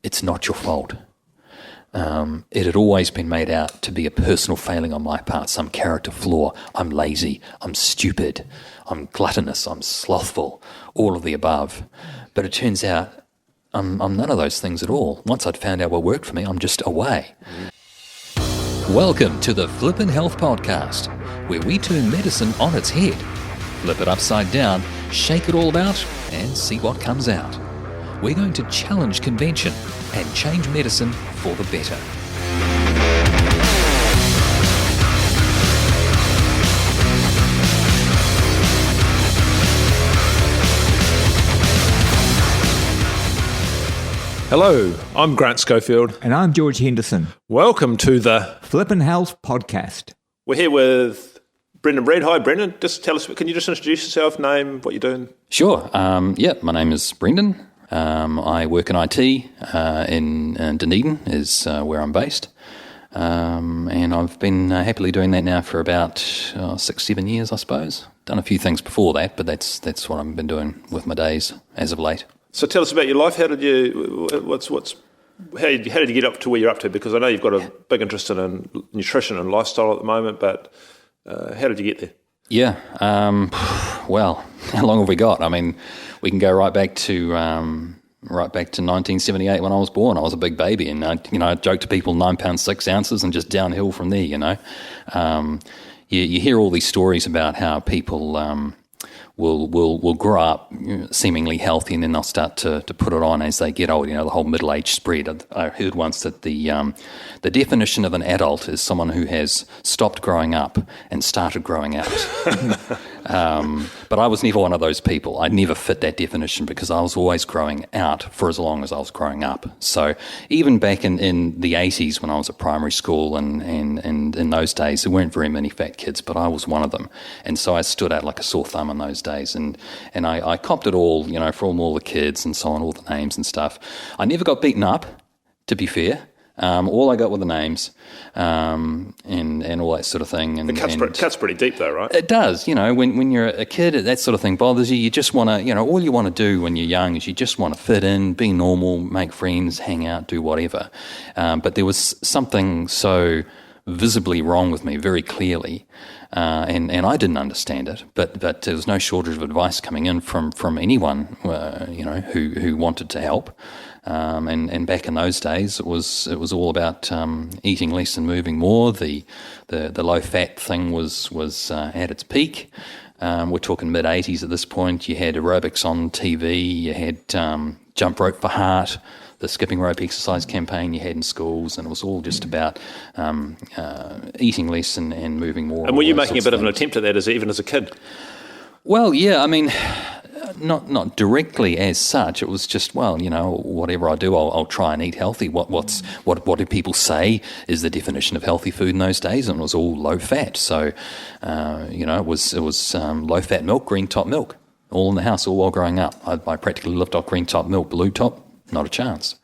it's not your fault. It had always been made out to be a personal failing on my part, some character flaw. I'm lazy, I'm stupid, I'm gluttonous, I'm slothful, all of the above. But it turns out I'm none of those things at all. Once I'd found out what worked for me, I'm just away. Welcome to the Flippin Health Podcast, where we turn medicine on its head, flip it upside down, shake it all about, and see what comes out. We're going to challenge convention and change medicine for the better. Hello, I'm Grant Schofield. And I'm George Henderson. Welcome to the Flippin Health Podcast. We're here with Brendan Breed. Hi, Brendan. Just tell us, can you just introduce yourself, name, what you're doing? Sure. My name is Brendan. I work in IT in Dunedin is where I'm based. And I've been happily doing that now for about 6-7 years, I suppose. Done a few things before that, but that's what I've been doing with my days as of late. So tell us about your life. How did you how did you get up to where you're up to? Because I know you've got a big interest in nutrition and lifestyle at the moment, but how did you get there? Yeah. Well, how long have we got? I mean, we can go right back to 1978 when I was born. I was a big baby, and I joked to people 9 pounds 6 ounces, and just downhill from there. You hear all these stories about how people will grow up seemingly healthy, and then they'll start to put it on as they get old. The whole middle age spread. I heard once that the definition of an adult is someone who has stopped growing up and started growing out. But I was never one of those people. I never fit that definition because I was always growing out for as long as I was growing up. So even back in the 80s when I was at primary school and in those days, there weren't very many fat kids, but I was one of them. And so I stood out like a sore thumb in those days. And I copped it all, from all the kids and so on, all the names and stuff. I never got beaten up, to be fair. All I got were the names and all that sort of thing. And it cuts pretty deep though, right? It does. When you're a kid, that sort of thing bothers you. You just want to, all you want to do when you're young is you just want to fit in, be normal, make friends, hang out, do whatever. But there was something so visibly wrong with me very clearly. And I didn't understand it, but there was no shortage of advice coming in from anyone, who wanted to help. And back in those days, it was all about eating less and moving more. The low fat thing was at its peak. We're talking mid 80s at this point. You had aerobics on TV. You had jump rope for heart. The skipping rope exercise campaign you had in schools, and it was all just about eating less and moving more. And were you making a bit of an attempt at that even as a kid? Well, yeah, I mean, not directly as such. It was just, whatever I do, I'll try and eat healthy. What do people say is the definition of healthy food in those days? And it was all low fat. So, it was low fat milk, green top milk, all in the house, all while growing up. I practically lived off green top milk, blue top. Not a chance.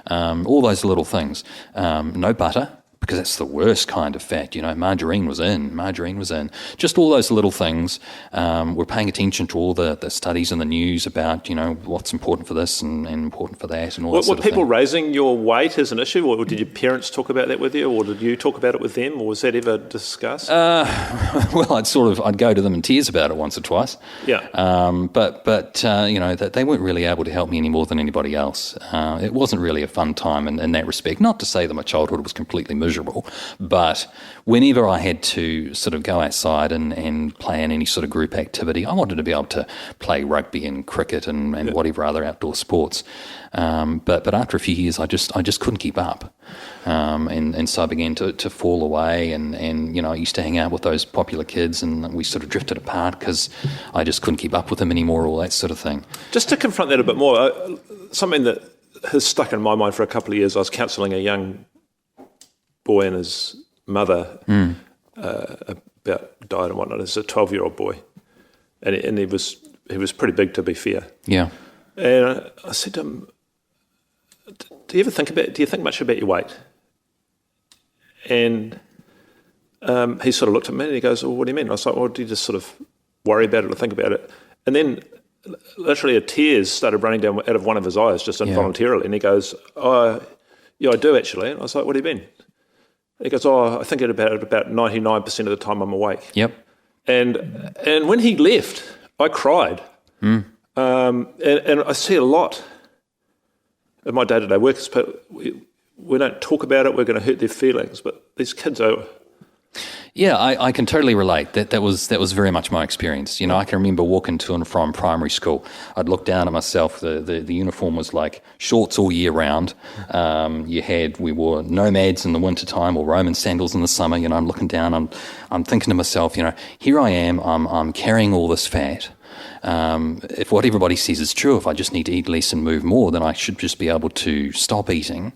All those little things. No butter, because that's the worst kind of fat. Margarine was in. Just all those little things. We're paying attention to all the studies in the news about, what's important for this and important for that and all that sort of thing. Were people raising your weight as an issue, or did your parents talk about that with you, or did you talk about it with them, or was that ever discussed? Well, I'd go to them in tears about it once or twice. Yeah. But they weren't really able to help me any more than anybody else. It wasn't really a fun time in that respect. Not to say that my childhood was completely miserable, but whenever I had to sort of go outside and play in any sort of group activity, I wanted to be able to play rugby and cricket and whatever other outdoor sports. But after a few years, I just couldn't keep up, and so I began to fall away. And I used to hang out with those popular kids, and we sort of drifted apart because I just couldn't keep up with them anymore, all that sort of thing. Just to confront that a bit more, something that has stuck in my mind for a couple of years. I was counselling a young boy and his mother about diet and whatnot. It's a 12-year-old boy, and he was pretty big, to be fair. Yeah. And I said to him, do you think much about your weight? And he sort of looked at me and he goes, well, what do you mean? I was like, well, do you just sort of worry about it or think about it? And then literally tears started running down out of one of his eyes just involuntarily. And he goes, "Oh, yeah, I do actually." And I was like, "What do you mean?" He goes, "Oh, I think at about 99% of the time I'm awake." Yep. And when he left, I cried. And I see a lot in my day-to-day work. We don't talk about it. We're going to hurt their feelings, but these kids are. Yeah, I can totally relate. That was very much my experience. You know, I can remember walking to and from primary school. I'd look down at myself. The uniform was like shorts all year round. We wore nomads in the wintertime or Roman sandals in the summer. You know, I'm looking down. I'm thinking to myself, you know, here I am. I'm carrying all this fat. If what everybody says is true, if I just need to eat less and move more, then I should just be able to stop eating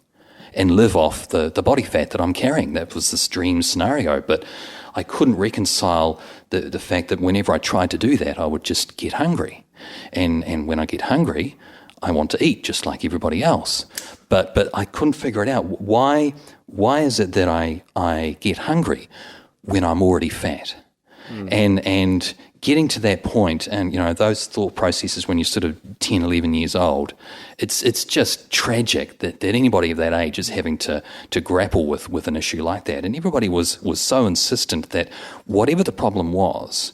and live off the body fat that I'm carrying. That was this dream scenario. But I couldn't reconcile the fact that whenever I tried to do that, I would just get hungry. And when I get hungry, I want to eat just like everybody else. But I couldn't figure it out. Why is it that I get hungry when I'm already fat? And getting to that point, and you know, those thought processes when you're sort of 10, 11 years old, it's just tragic that anybody of that age is having to grapple with an issue like that. And everybody was so insistent that whatever the problem was,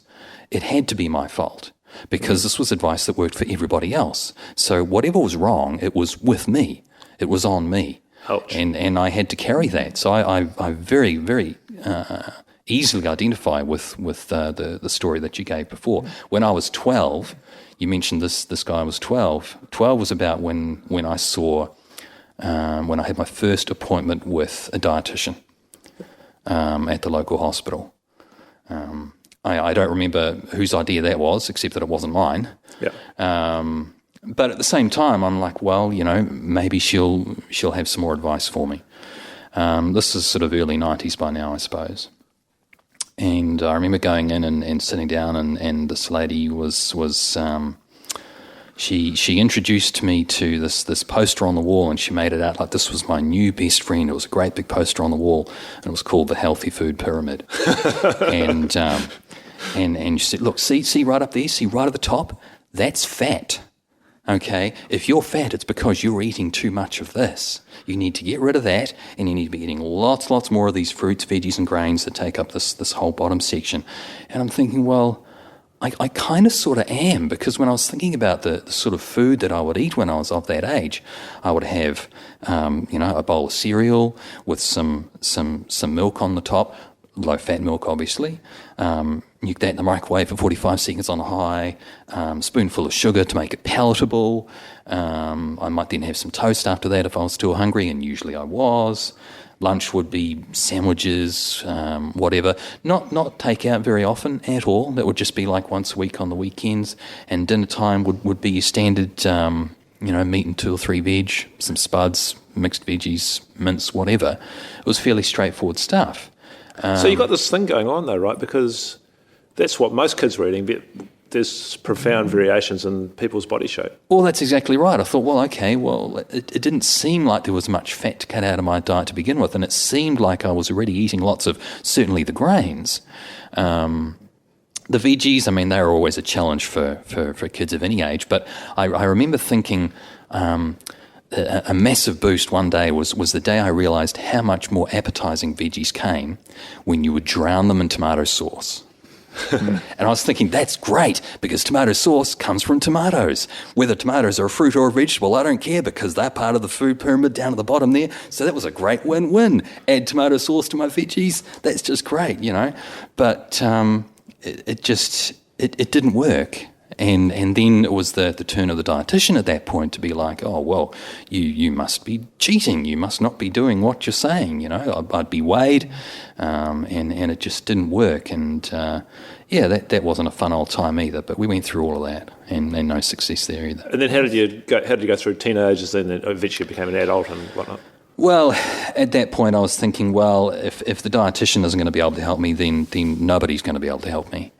it had to be my fault, because this was advice that worked for everybody else. So whatever was wrong, it was with me. It was on me. Ouch. And I had to carry that. So I very, very easily identify with the story that you gave before. When I was 12, you mentioned this guy was 12. 12 was about when I saw, when I had my first appointment with a dietitian at the local hospital. I don't remember whose idea that was, except that it wasn't mine. Yeah. But at the same time, I'm like, well, you know, maybe she'll have some more advice for me. This is sort of early 90s by now, I suppose. And I remember going in and sitting down, and this lady she introduced me to this poster on the wall, and she made it out like this was my new best friend. It was a great big poster on the wall, and it was called the Healthy Food Pyramid. and she said, look, see right up there, see right at the top, that's fat. Okay, if you're fat, it's because you're eating too much of this. You need to get rid of that, and you need to be eating lots more of these fruits, veggies, and grains that take up this whole bottom section. And I'm thinking, well, I kind of sort of am, because when I was thinking about the sort of food that I would eat when I was of that age, I would have, a bowl of cereal with some milk on the top, low-fat milk, obviously. Nuke that in the microwave for 45 seconds on high, spoonful of sugar to make it palatable. I might then have some toast after that if I was still hungry, and usually I was. Lunch would be sandwiches, whatever. Not takeout very often at all. That would just be like once a week on the weekends. And dinner time would be your standard, meat and 2 or 3 veg, some spuds, mixed veggies, mince, whatever. It was fairly straightforward stuff. So you got this thing going on though, right? Because that's what most kids were eating, but there's profound variations in people's body shape. Well, that's exactly right. I thought, well, okay, it didn't seem like there was much fat to cut out of my diet to begin with, and it seemed like I was already eating lots of, certainly the grains. The veggies, I mean, they were always a challenge for kids of any age, but I remember thinking a massive boost one day was the day I realised how much more appetising veggies came when you would drown them in tomato sauce. And I was thinking, that's great, because tomato sauce comes from tomatoes. Whether tomatoes are a fruit or a vegetable, I don't care, because they're part of the food pyramid down at the bottom there. So that was a great win-win. Add tomato sauce to my veggies, that's just great, you know. But it didn't work. And then it was the turn of the dietitian at that point to be like, oh, well, you must be cheating. You must not be doing what you're saying. You know, I'd be weighed, and it just didn't work. And that wasn't a fun old time either. But we went through all of that, and no success there either. And then how did you go through teenagers, then eventually became an adult and whatnot? Well, at that point I was thinking, well, if the dietitian isn't going to be able to help me, then nobody's going to be able to help me.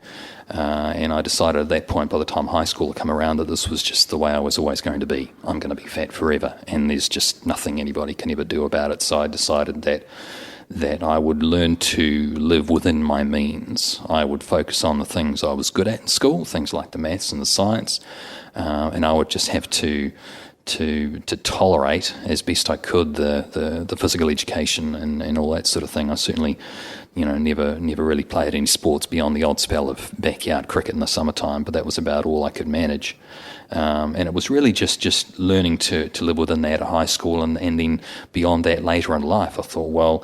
And I decided at that point, by the time high school had come around, that this was just the way I was always going to be. I'm going to be fat forever, and there's just nothing anybody can ever do about it. So I decided that that I would learn to live within my means. I would focus on the things I was good at in school, things like the maths and the science, and I would just have to tolerate as best I could the physical education and all that sort of thing. I certainly, never really played any sports beyond the odd spell of backyard cricket in the summertime, but that was about all I could manage. And it was really just learning to live within that at high school, and then beyond that later in life. I thought, well,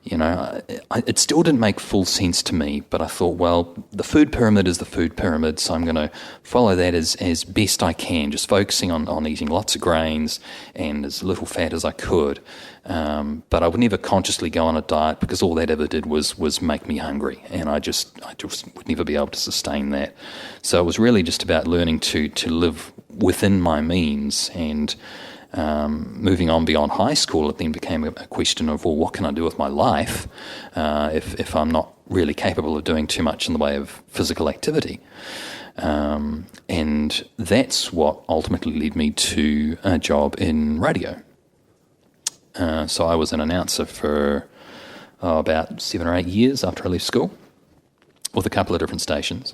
it still didn't make full sense to me, but I thought, well, the food pyramid is the food pyramid, so I'm going to follow that as best I can, just focusing on eating lots of grains and as little fat as I could. But I would never consciously go on a diet, because all that ever did was make me hungry, and I just would never be able to sustain that. So it was really just about learning to live within my means, and moving on beyond high school, it then became a question of, well, what can I do with my life if I'm not really capable of doing too much in the way of physical activity? And that's what ultimately led me to a job in radio. So I was an announcer for about 7 or 8 years after I left school, with a couple of different stations.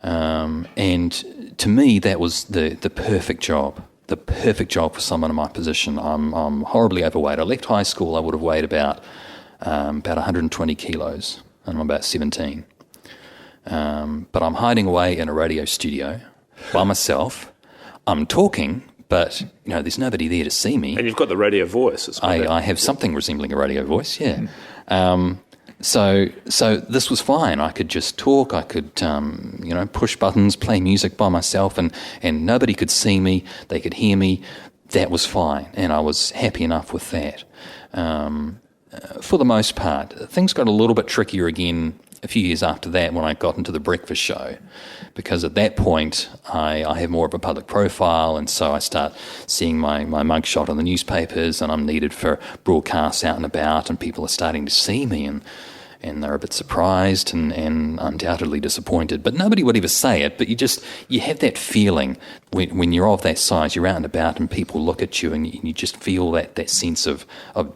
And to me, that was the perfect job. The perfect job for someone in my position. I'm horribly overweight. I left high school, I would have weighed about 120 kilos, and I'm about 17. But I'm hiding away in a radio studio by myself. I'm talking, but there's nobody there to see me. And you've got the radio voice. I have something resembling a radio voice, yeah. So this was fine. I could just talk. I could, push buttons, play music by myself, and nobody could see me. They could hear me. That was fine, and I was happy enough with that. For the most part, things got a little bit trickier again a few years after that, when I got into the breakfast show, because at that point I have more of a public profile, and so I start seeing my mugshot on the newspapers, and I'm needed for broadcasts out and about, and people are starting to see me, and they're a bit surprised and undoubtedly disappointed. But nobody would ever say it, but you have that feeling when you're of that size, you're out and about and people look at you, and you just feel that sense of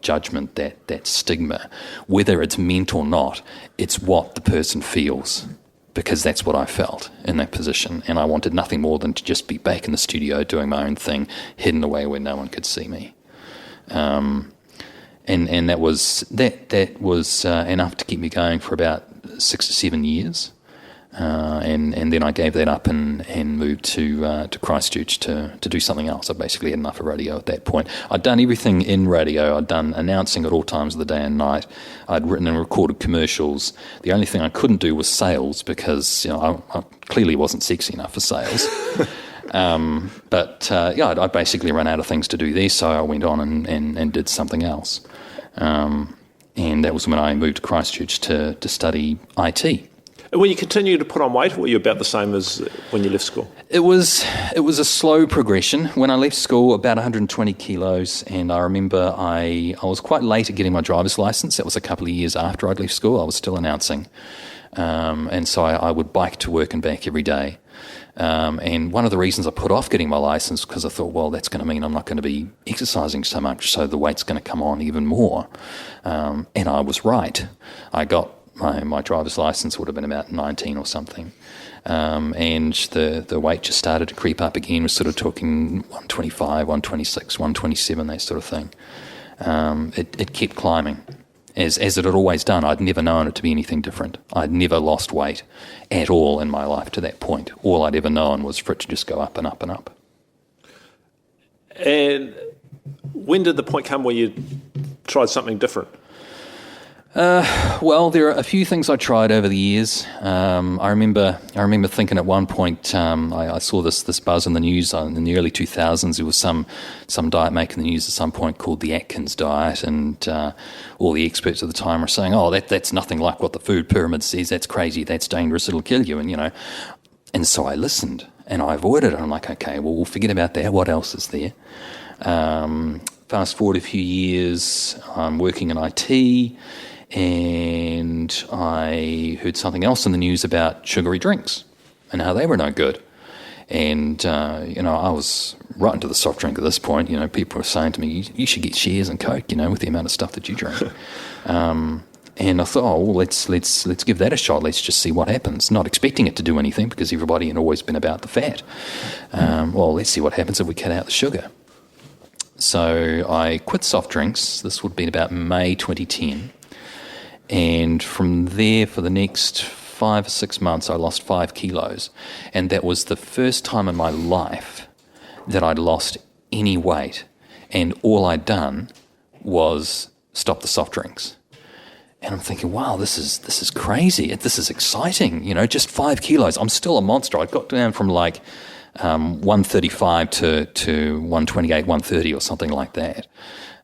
judgment, that stigma. Whether it's meant or not, it's what the person feels, because that's what I felt in that position. And I wanted nothing more than to just be back in the studio doing my own thing, hidden away where no one could see me. And that was enough to keep me going for about 6 or 7 years, and then I gave that up and moved to Christchurch to do something else. I basically had enough of radio at that point. I'd done everything in radio. I'd done announcing at all times of the day and night. I'd written and recorded commercials. The only thing I couldn't do was sales, because I clearly wasn't sexy enough for sales. I basically ran out of things to do there, so I went on and did something else. And that was when I moved to Christchurch to study IT. And when you continued to put on weight, were you about the same as when you left school? It was a slow progression. When I left school, about 120 kilos, and I remember I was quite late at getting my driver's license. That was a couple of years after I'd left school. I was still announcing. And so I would bike to work and back every day. And one of the reasons I put off getting my license, because I thought, well, that's going to mean I'm not going to be exercising so much, so the weight's going to come on even more. And I was right. I got my driver's license, would have been about 19 or something. And the weight just started to creep up again. We're sort of talking 125, 126, 127, that sort of thing. It kept climbing. As it had always done. I'd never known it to be anything different. I'd never lost weight at all in my life to that point. All I'd ever known was for it to just go up and up and up. And when did the point come where you tried something different? Well, there are a few things I tried over the years. I remember thinking at one point, I saw this buzz in the news in the early 2000s. There was some diet making the news at some point called the Atkins Diet, and all the experts at the time were saying, "Oh, that's nothing like what the food pyramid says. That's crazy. That's dangerous. It'll kill you." And so I listened and I avoided it. I'm like, okay, well, we'll forget about that. What else is there? Fast forward a few years, I'm working in IT. And I heard something else in the news about sugary drinks and how they were no good. And, I was right into the soft drink at this point. People were saying to me, you should get shares in Coke, with the amount of stuff that you drink. And I thought, well, let's give that a shot. Let's just see what happens. Not expecting it to do anything because everybody had always been about the fat. Well, let's see what happens if we cut out the sugar. So I quit soft drinks. This would have been about May 2010. And from there, for the next 5 or 6 months, I lost 5 kilos. And that was the first time in my life that I'd lost any weight. And all I'd done was stop the soft drinks. And I'm thinking, wow, this is crazy. This is exciting. Just 5 kilos. I'm still a monster. I got down from 135 to 128, 130 or something like that.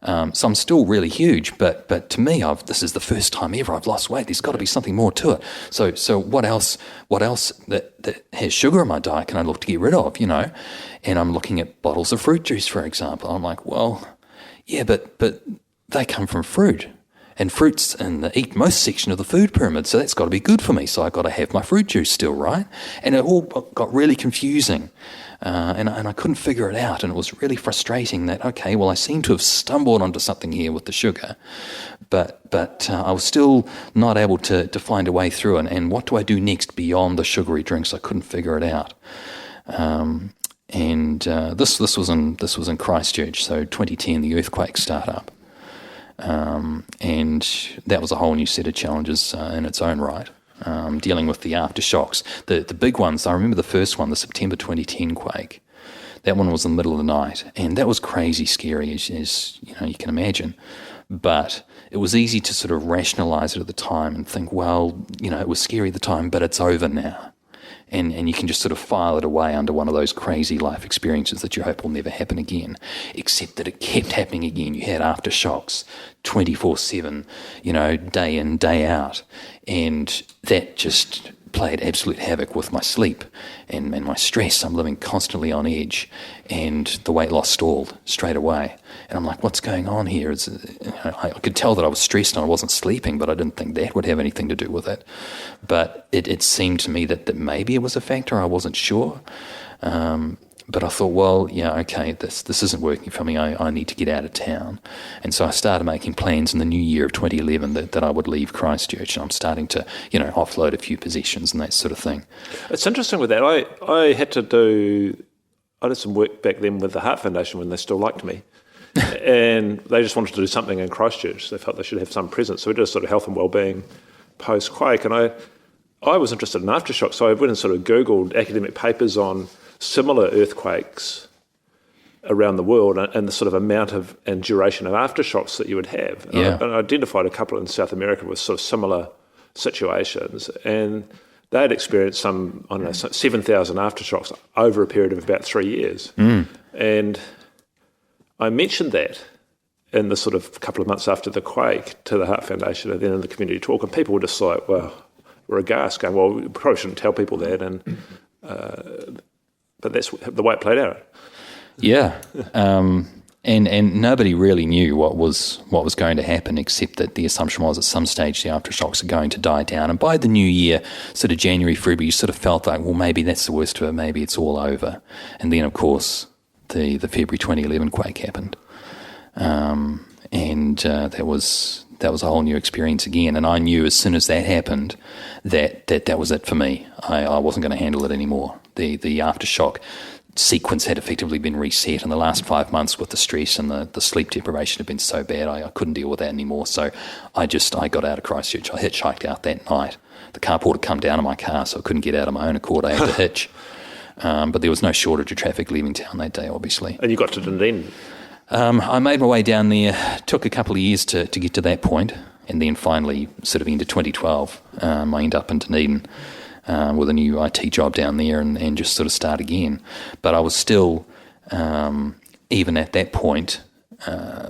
So I'm still really huge, but to me, this is the first time ever I've lost weight. There's got to be something more to it. So what else that has sugar in my diet can I look to get rid of, And I'm looking at bottles of fruit juice, for example. I'm like, well, yeah, but they come from fruit. And fruit's in the eat most section of the food pyramid, so that's got to be good for me. So I've got to have my fruit juice still, right? And it all got really confusing, and I couldn't figure it out. And it was really frustrating that, okay, well, I seem to have stumbled onto something here with the sugar, but I was still not able to find a way through it. And what do I do next beyond the sugary drinks? I couldn't figure it out. This was in Christchurch, so 2010, the earthquake startup. And that was a whole new set of challenges in its own right, dealing with the aftershocks. The big ones, I remember the first one, the September 2010 quake. That one was in the middle of the night, and that was crazy scary, as you can imagine. But it was easy to sort of rationalise it at the time and think, well, it was scary at the time, but it's over now. And you can just sort of file it away under one of those crazy life experiences that you hope will never happen again, except that it kept happening again. You had aftershocks 24/7, day in, day out. And that just played absolute havoc with my sleep and my stress. I'm living constantly on edge, and the weight loss stalled straight away. And I'm like, what's going on here? I could tell that I was stressed and I wasn't sleeping, but I didn't think that would have anything to do with it. But it seemed to me that maybe it was a factor. I wasn't sure. But I thought, well, yeah, okay, this isn't working for me. I need to get out of town. And so I started making plans in the new year of 2011 that I would leave Christchurch, and I'm starting to, offload a few possessions and that sort of thing. It's interesting with that. I did some work back then with the Heart Foundation when they still liked me. And they just wanted to do something in Christchurch. They felt they should have some presence. So we did a sort of health and wellbeing post-quake. And I was interested in aftershocks, so I went and sort of Googled academic papers on similar earthquakes around the world and the sort of amount of and duration of aftershocks that you would have. Yeah. And I identified a couple in South America with sort of similar situations, and they had experienced some 7,000 aftershocks over a period of about 3 years. And I mentioned that in the sort of couple of months after the quake to the Heart Foundation and then in the community talk, and people were just like, well, we're aghast, going, well, we probably shouldn't tell people that, and but that's the way it played out. Yeah, and nobody really knew what was going to happen, except that the assumption was at some stage the aftershocks are going to die down. And by the new year, sort of January, February, you sort of felt like, well, maybe that's the worst of it, maybe it's all over. And then, of course, the February 2011 quake happened, and that was a whole new experience again. And I knew as soon as that happened that was it for me. I wasn't going to handle it anymore. The aftershock sequence had effectively been reset, and the last 5 months with the stress and the sleep deprivation had been so bad I couldn't deal with that anymore. So I got out of Christchurch. I hitchhiked out that night. The carport had come down in my car, so I couldn't get out of my own accord. I had to hitch. But there was no shortage of traffic leaving town that day, obviously. And you got to Dunedin? I made my way down there. Took a couple of years to get to that point, and then finally, sort of into 2012, I ended up in Dunedin with a new IT job down there and just sort of start again. But I was still, even at that point,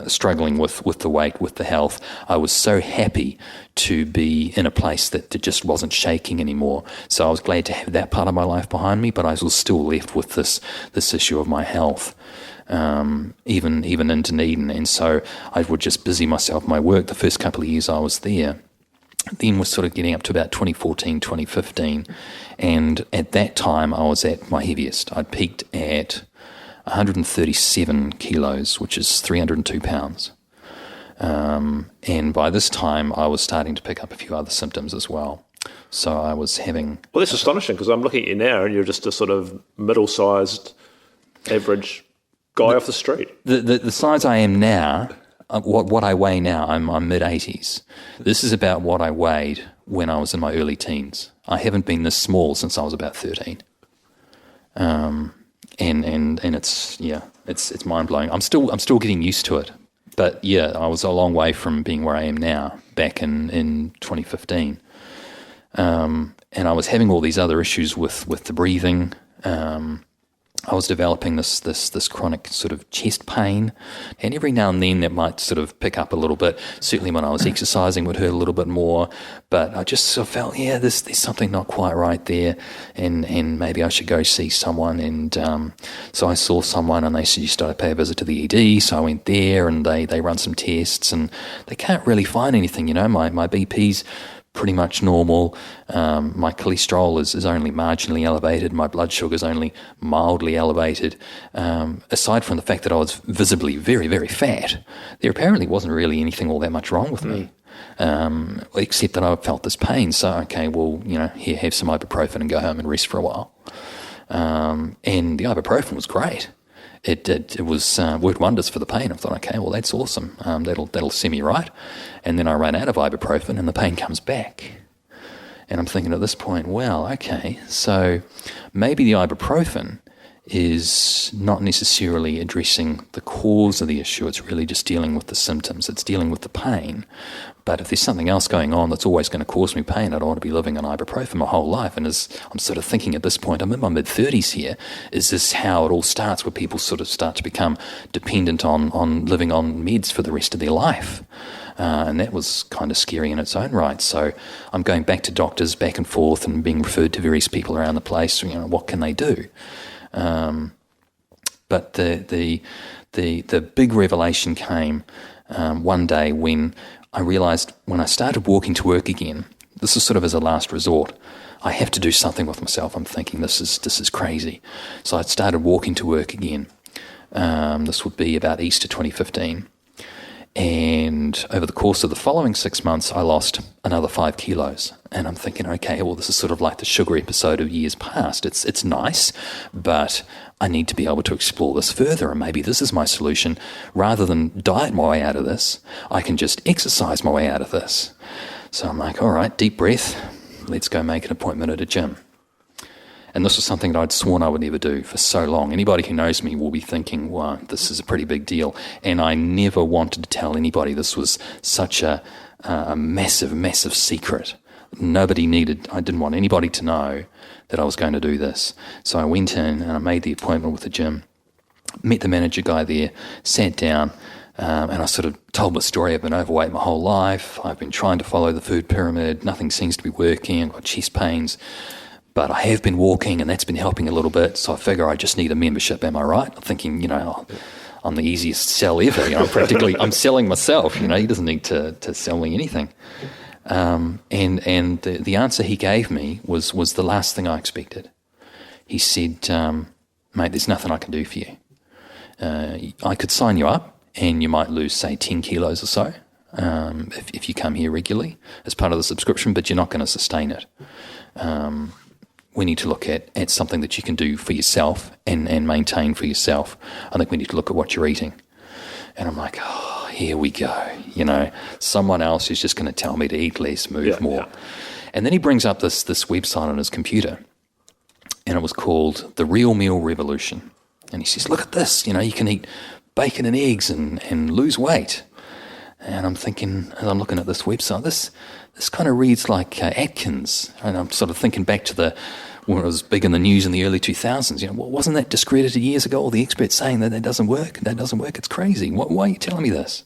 struggling with the weight, with the health. I was so happy to be in a place that just wasn't shaking anymore. So I was glad to have that part of my life behind me, but I was still left with this issue of my health. Even in Dunedin, and so I would just busy myself with my work the first couple of years I was there. Then was sort of getting up to about 2014, 2015, and at that time I was at my heaviest. I'd peaked at 137 kilos, which is 302 pounds. And by this time, I was starting to pick up a few other symptoms as well. So I was having... Well, that's astonishing, because I'm looking at you now and you're just a sort of middle-sized, average guy off the street. The size I am now, what I weigh now, I'm mid-80s. This is about what I weighed when I was in my early teens. I haven't been this small since I was about 13. And it's mind-blowing. I'm still getting used to it. But yeah, I was a long way from being where I am now back in 2015. And I was having all these other issues with the breathing. I was developing this chronic sort of chest pain, and every now and then that might sort of pick up a little bit. Certainly when I was exercising would hurt a little bit more, but I just sort of felt, there's something not quite right there, and maybe I should go see someone. And so I saw someone, and they said, you started to pay a visit to the ED, so I went there, and they run some tests, and they can't really find anything. My BP's pretty much normal. My cholesterol is only marginally elevated. My blood sugar is only mildly elevated. Aside from the fact that I was visibly very, very fat, there apparently wasn't really anything all that much wrong with me, except that I felt this pain. So, okay, well, here, have some ibuprofen and go home and rest for a while. And the ibuprofen was great. It was worked wonders for the pain. I thought, okay, well, that's awesome. That'll see me right. And then I ran out of ibuprofen, and the pain comes back. And I'm thinking at this point, well, okay, so maybe the ibuprofen is not necessarily addressing the cause of the issue. It's really just dealing with the symptoms. It's dealing with the pain. But if there's something else going on that's always going to cause me pain, I don't want to be living on ibuprofen my whole life. And as I'm sort of thinking at this point, I'm in my mid-30s here, is this how it all starts, where people sort of start to become dependent on living on meds for the rest of their life? And that was kind of scary in its own right. So I'm going back to doctors, back and forth, and being referred to various people around the place. What can they do? But the big revelation came one day when I realised, when I started walking to work again, this is sort of as a last resort, I have to do something with myself. I'm thinking this is crazy. So I started walking to work again. This would be about Easter 2015. And over the course of the following 6 months, I lost another 5 kilos. And I'm thinking, okay, well, this is sort of like the sugar episode of years past. It's nice, but I need to be able to explore this further. And maybe this is my solution. Rather than diet my way out of this, I can just exercise my way out of this. So I'm like, all right, deep breath. Let's go make an appointment at a gym. And this was something that I'd sworn I would never do for so long. Anybody who knows me will be thinking, wow, this is a pretty big deal. And I never wanted to tell anybody. This was such a massive, massive secret. I didn't want anybody to know that I was going to do this. So I went in and I made the appointment with the gym, met the manager guy there, sat down, and I sort of told my story. I've been overweight my whole life. I've been trying to follow the food pyramid. Nothing seems to be working. I've got chest pains. But I have been walking, and that's been helping a little bit. So I figure I just need a membership. Am I right? I'm thinking, I'm the easiest sell ever. I'm selling myself. He doesn't need to sell me anything. And the answer he gave me was the last thing I expected. He said, mate, there's nothing I can do for you. I could sign you up, and you might lose, say, 10 kilos or so if you come here regularly as part of the subscription, but you're not going to sustain it. We need to look at something that you can do for yourself and maintain for yourself. I think we need to look at what you're eating. And I'm like, oh, here we go. Someone else is just going to tell me to eat less, move more. Yeah. And then he brings up this website on his computer, and it was called The Real Meal Revolution. And he says, look at this. You can eat bacon and eggs and lose weight. And I'm thinking, as I'm looking at this website, this kind of reads like Atkins. And I'm sort of thinking back to when it was big in the news in the early 2000s. Wasn't that discredited years ago? All the experts saying that doesn't work. That doesn't work. It's crazy. Why are you telling me this?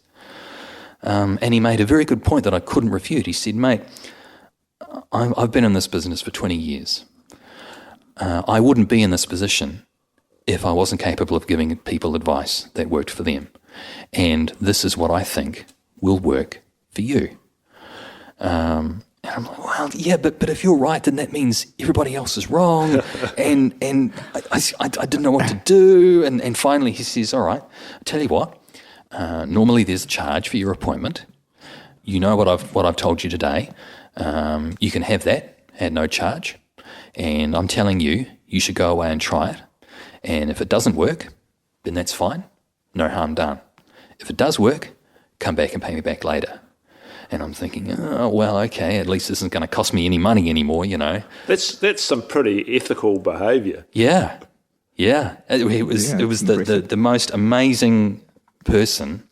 And he made a very good point that I couldn't refute. He said, mate, I've been in this business for 20 years. I wouldn't be in this position if I wasn't capable of giving people advice that worked for them. And this is what I think will work for you. And And I'm like, well, yeah, but if you're right, then that means everybody else is wrong. and I didn't know what to do. And finally he says, all right, I'll tell you what, normally there's a charge for your appointment. You know what I've told you today. You can have that at no charge. And I'm telling you, you should go away and try it. And if it doesn't work, then that's fine. No harm done. If it does work, come back and pay me back later. And I'm thinking, oh, well, okay, at least this isn't going to cost me any money anymore, you know. That's some pretty ethical behaviour. Yeah. It was the most amazing person,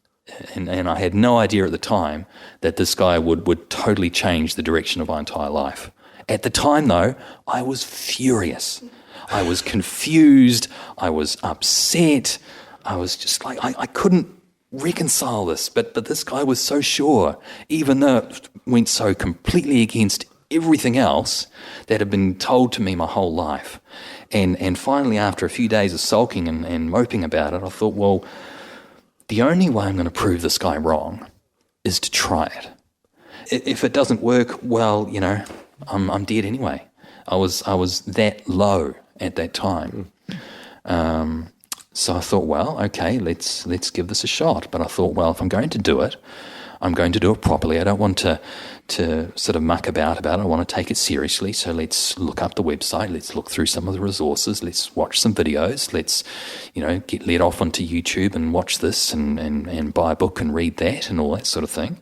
and I had no idea at the time that this guy would totally change the direction of my entire life. At the time, though, I was furious. I was confused. I was upset. I was just like, I couldn't reconcile this, but this guy was so sure, even though it went so completely against everything else that had been told to me my whole life. And finally, after a few days of sulking and moping about it, I thought, well, the only way I'm going to prove this guy wrong is to try it. If it doesn't work, well, you know, I'm dead anyway. I was that low at that time. So I thought, well, okay, let's give this a shot. But I thought, well, if I'm going to do it, I'm going to do it properly. I don't want to sort of muck about it. I want to take it seriously. So let's look up the website. Let's look through some of the resources. Let's watch some videos. Let's, you know, get let off onto YouTube and watch this and buy a book and read that and all that sort of thing.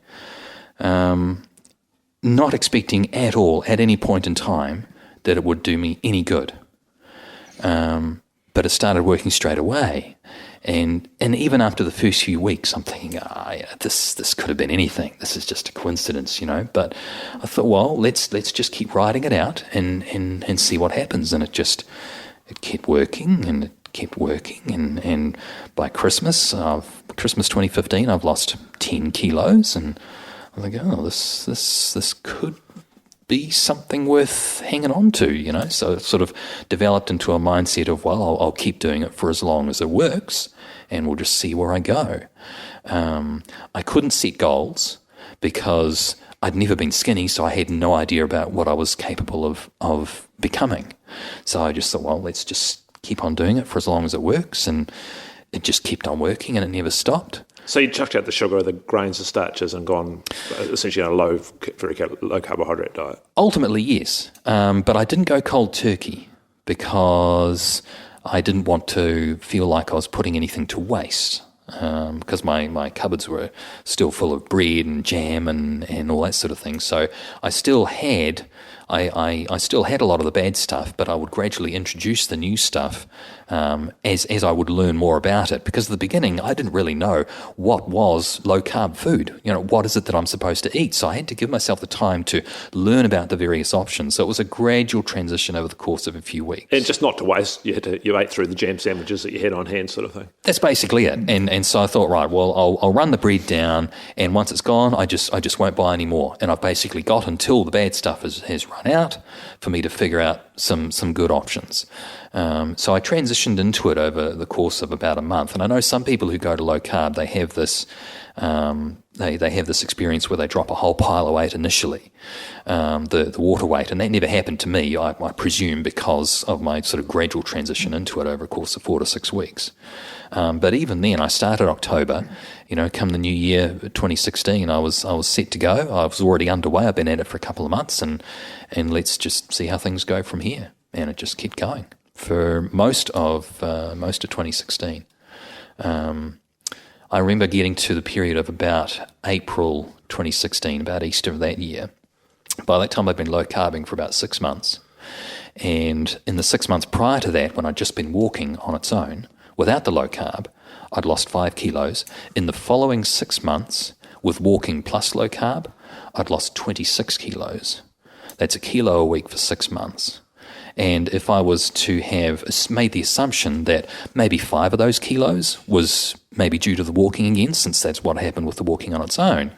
Not expecting at all, at any point in time, that it would do me any good. But it started working straight away. And even after the first few weeks, I'm thinking, this could have been anything. This is just a coincidence, you know. But I thought, well, let's just keep writing it out and see what happens. And it kept working and it kept working. And by Christmas 2015, I've lost 10 kilos. And I think, oh, this could be something worth hanging on to, you know. So it sort of developed into a mindset of, well, I'll keep doing it for as long as it works, and we'll just see where I go. I couldn't set goals because I'd never been skinny, so I had no idea about what I was capable of becoming. So I just thought, well, let's just keep on doing it for as long as it works, and it just kept on working, and it never stopped. So you chucked out the sugar, the grains, the starches, and gone essentially on a very low carbohydrate diet? Ultimately, yes. But I didn't go cold turkey because I didn't want to feel like I was putting anything to waste. Because my cupboards were still full of bread and jam and all that sort of thing. So I still had I still had a lot of the bad stuff, but I would gradually introduce the new stuff as I would learn more about it. Because at the beginning, I didn't really know what was low-carb food. You know, what is it that I'm supposed to eat? So I had to give myself the time to learn about the various options. So it was a gradual transition over the course of a few weeks. And just not to waste, you ate through the jam sandwiches that you had on hand sort of thing. That's basically it. And so I thought, right, well, I'll run the bread down, and once it's gone, I just won't buy any more. And I've basically got until the bad stuff has run out for me to figure out some good options. So I transitioned into it over the course of about a month. And I know some people who go to low carb, they have this they have this experience where they drop a whole pile of weight initially, the water weight, and that never happened to me, I presume, because of my sort of gradual transition into it over a course of 4 to 6 weeks. But even then, I started October. You know, come the new year, 2016, I was set to go. I was already underway. I've been at it for a couple of months, and let's just see how things go from here. And it just kept going for most of 2016. I remember getting to the period of about April 2016, about Easter of that year. By that time, I'd been low carbing for about 6 months. And in the 6 months prior to that, when I'd just been walking on its own, without the low carb, I'd lost 5 kilos. In the following 6 months, with walking plus low carb, I'd lost 26 kilos. That's a kilo a week for 6 months. And if I was to have made the assumption that maybe 5 of those kilos was maybe due to the walking again, since that's what happened with the walking on its own,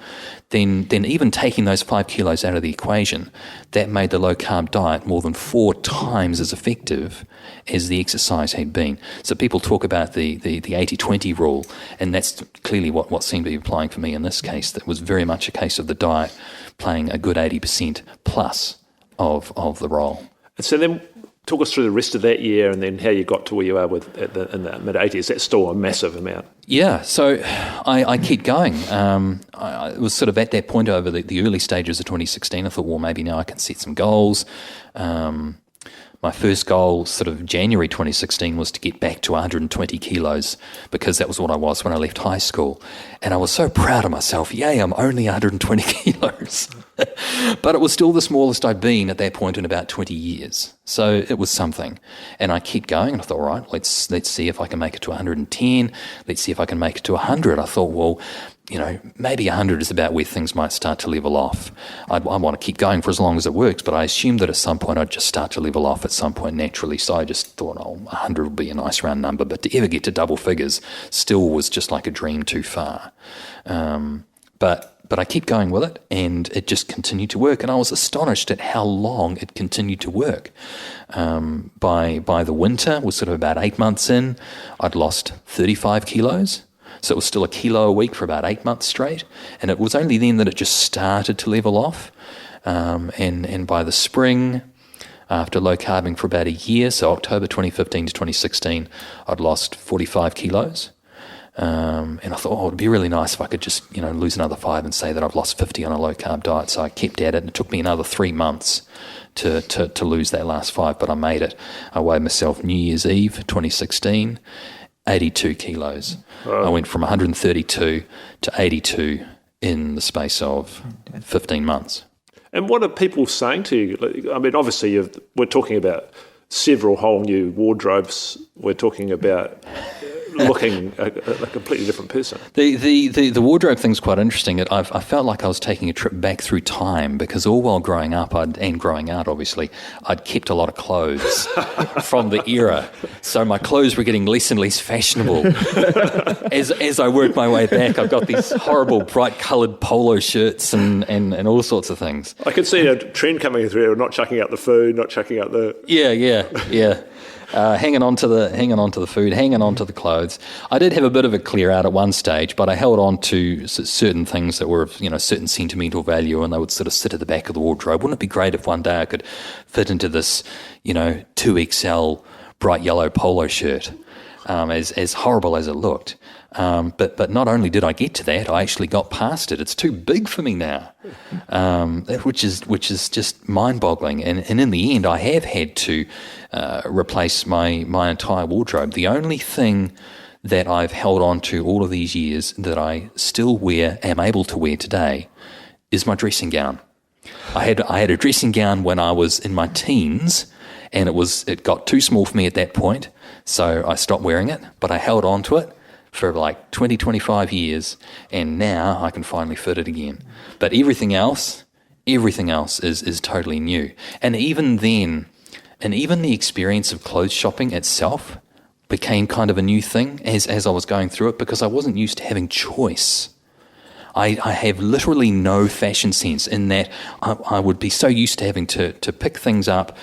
then even taking those 5 kilos out of the equation, that made the low-carb diet more than 4 times as effective as the exercise had been. So people talk about the 80-20 rule, and that's clearly what seemed to be applying for me in this case. That was very much a case of the diet playing a good 80% plus of the role. And so then talk us through the rest of that year and then how you got to where you are in the mid-80s. That's still a massive amount. Yeah, so I keep going. I was sort of at that point over the early stages of 2016. I thought, well, maybe now I can set some goals. My first goal, sort of January 2016, was to get back to 120 kilos because that was what I was when I left high school. And I was so proud of myself. Yay, I'm only 120 kilos. But it was still the smallest I'd been at that point in about 20 years. So it was something. And I kept going, and I thought, all right, let's see if I can make it to 110. Let's see if I can make it to 100. I thought, well, maybe 100 is about where things might start to level off. I want to keep going for as long as it works, but I assumed that at some point I'd just start to level off at some point naturally. So I just thought, 100 would be a nice round number. But to ever get to double figures still was just like a dream too far. But I keep going with it, and it just continued to work. And I was astonished at how long it continued to work. By the winter, was sort of about 8 months in, I'd lost 35 kilos. So it was still a kilo a week for about 8 months straight. And it was only then that it just started to level off. And by the spring, after low carbing for about a year, so October 2015 to 2016, I'd lost 45 kilos. And I thought, it'd be really nice if I could just, lose another 5 and say that I've lost 50 on a low carb diet. So I kept at it, and it took me another 3 months to lose that last 5, but I made it. I weighed myself New Year's Eve 2016, 82 kilos. I went from 132 to 82 in the space of 15 months. And what are people saying to you? I mean, obviously, we're talking about several whole new wardrobes. We're talking about looking like a completely different person. The wardrobe thing's quite interesting. I felt like I was taking a trip back through time, because all while growing up and growing out, obviously, I'd kept a lot of clothes from the era. So my clothes were getting less and less fashionable. As I worked my way back, I've got these horrible bright coloured polo shirts and all sorts of things. I could see a trend coming through, not chucking out the food, not chucking out the... Yeah. Hanging on to the food, hanging on to the clothes. I did have a bit of a clear out at one stage, but I held on to certain things that were of certain sentimental value, and they would sort of sit at the back of the wardrobe. Wouldn't it be great if one day I could fit into this 2XL bright yellow polo shirt, as horrible as it looked? But not only did I get to that, I actually got past it. It's too big for me now, which is just mind-boggling. And in the end, I have had to replace my entire wardrobe. The only thing that I've held on to all of these years that I still am able to wear today, is my dressing gown. I had a dressing gown when I was in my teens, and it got too small for me at that point, so I stopped wearing it. But I held on to it for like 20, 25 years, and now I can finally fit it again. But everything else is totally new. And even then, the experience of clothes shopping itself became kind of a new thing as I was going through it, because I wasn't used to having choice. I have literally no fashion sense, in that I would be so used to having to pick things up,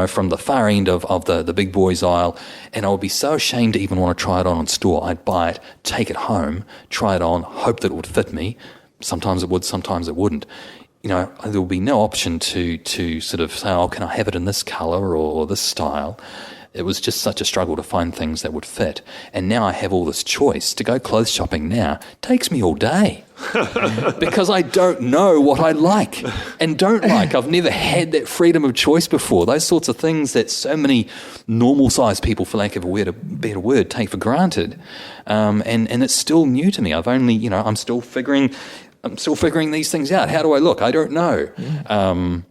from the far end of the big boys aisle, and I would be so ashamed to even want to try it on in store. I'd buy it, take it home, try it on, hope that it would fit me. Sometimes it would, sometimes it wouldn't. There would be no option to sort of say, can I have it in this colour or this style? It was just such a struggle to find things that would fit. And now I have all this choice. To go clothes shopping now takes me all day because I don't know what I like and don't like. I've never had that freedom of choice before. Those sorts of things that so many normal-sized people, for lack of a better word, take for granted. And it's still new to me. I'm still figuring these things out. How do I look? I don't know. Yeah.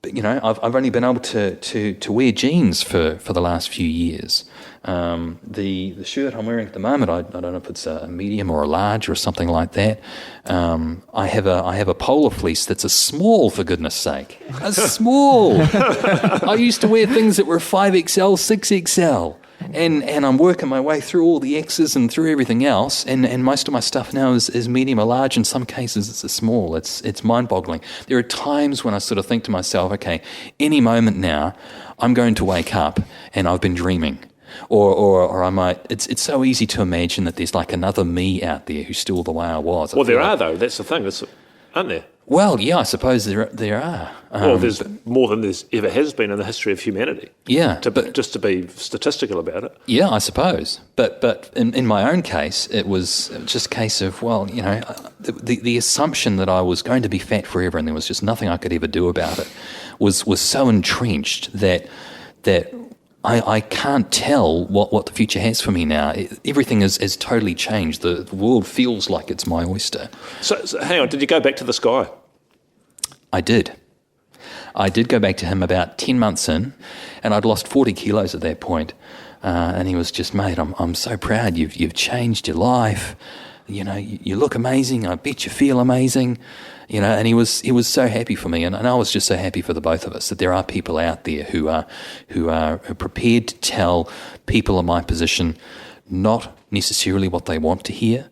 But I've only been able to wear jeans for the last few years. The shirt I'm wearing at the moment, I don't know if it's a medium or a large or something like that. I have a polar fleece that's a small, for goodness sake. A small. I used to wear things that were 5XL, 6XL. And I'm working my way through all the X's and through everything else, and most of my stuff now is medium or large. In some cases, it's a small. It's mind-boggling. There are times when I sort of think to myself, okay, any moment now, I'm going to wake up and I've been dreaming. Or I might. It's so easy to imagine that there's like another me out there who's still the way I was. Well, there are, though. That's the thing, aren't there? Well, yeah, I suppose there are. Well, there's more than there's ever has been in the history of humanity. Yeah. Just to be statistical about it. Yeah, I suppose. But in my own case, it was just a case of, well, you know, the assumption that I was going to be fat forever and there was just nothing I could ever do about it was so entrenched that I can't tell what the future has for me now. Everything is totally changed. The world feels like it's my oyster. So hang on, did you go back to this guy? I did. I did go back to him about 10 months in, and I'd lost 40 kilos at that point. And he was just, mate, I'm so proud. You've changed your life. You know, you look amazing. I bet you feel amazing. You know, and he was so happy for me, and I was just so happy for the both of us that there are people out there who are prepared to tell people in my position not necessarily what they want to hear,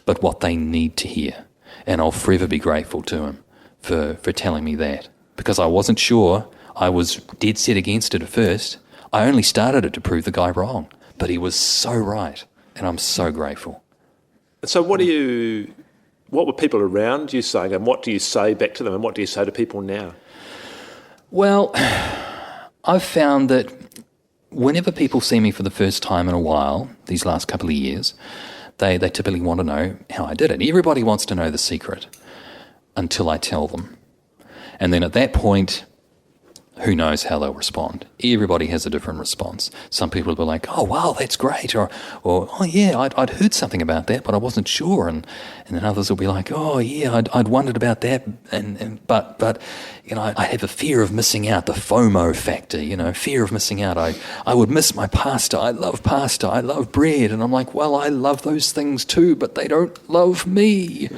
but what they need to hear. And I'll forever be grateful to him for telling me that, because I wasn't sure. I was dead set against it at first. I only started it to prove the guy wrong, but he was so right, and I'm so grateful. So what were people around you saying, and what do you say back to them, and what do you say to people now? Well, I've found that whenever people see me for the first time in a while, these last couple of years, they typically want to know how I did it. Everybody wants to know the secret until I tell them. And then at that point, who knows how they'll respond. Everybody has a different response. Some people will be like, oh, wow, that's great. Or oh, yeah, I'd heard something about that, but I wasn't sure. And then others will be like, oh, yeah, I'd wondered about that. But you know, I have a fear of missing out, the FOMO factor, you know, fear of missing out. I would miss my pasta. I love pasta. I love bread. And I'm like, well, I love those things too, but they don't love me.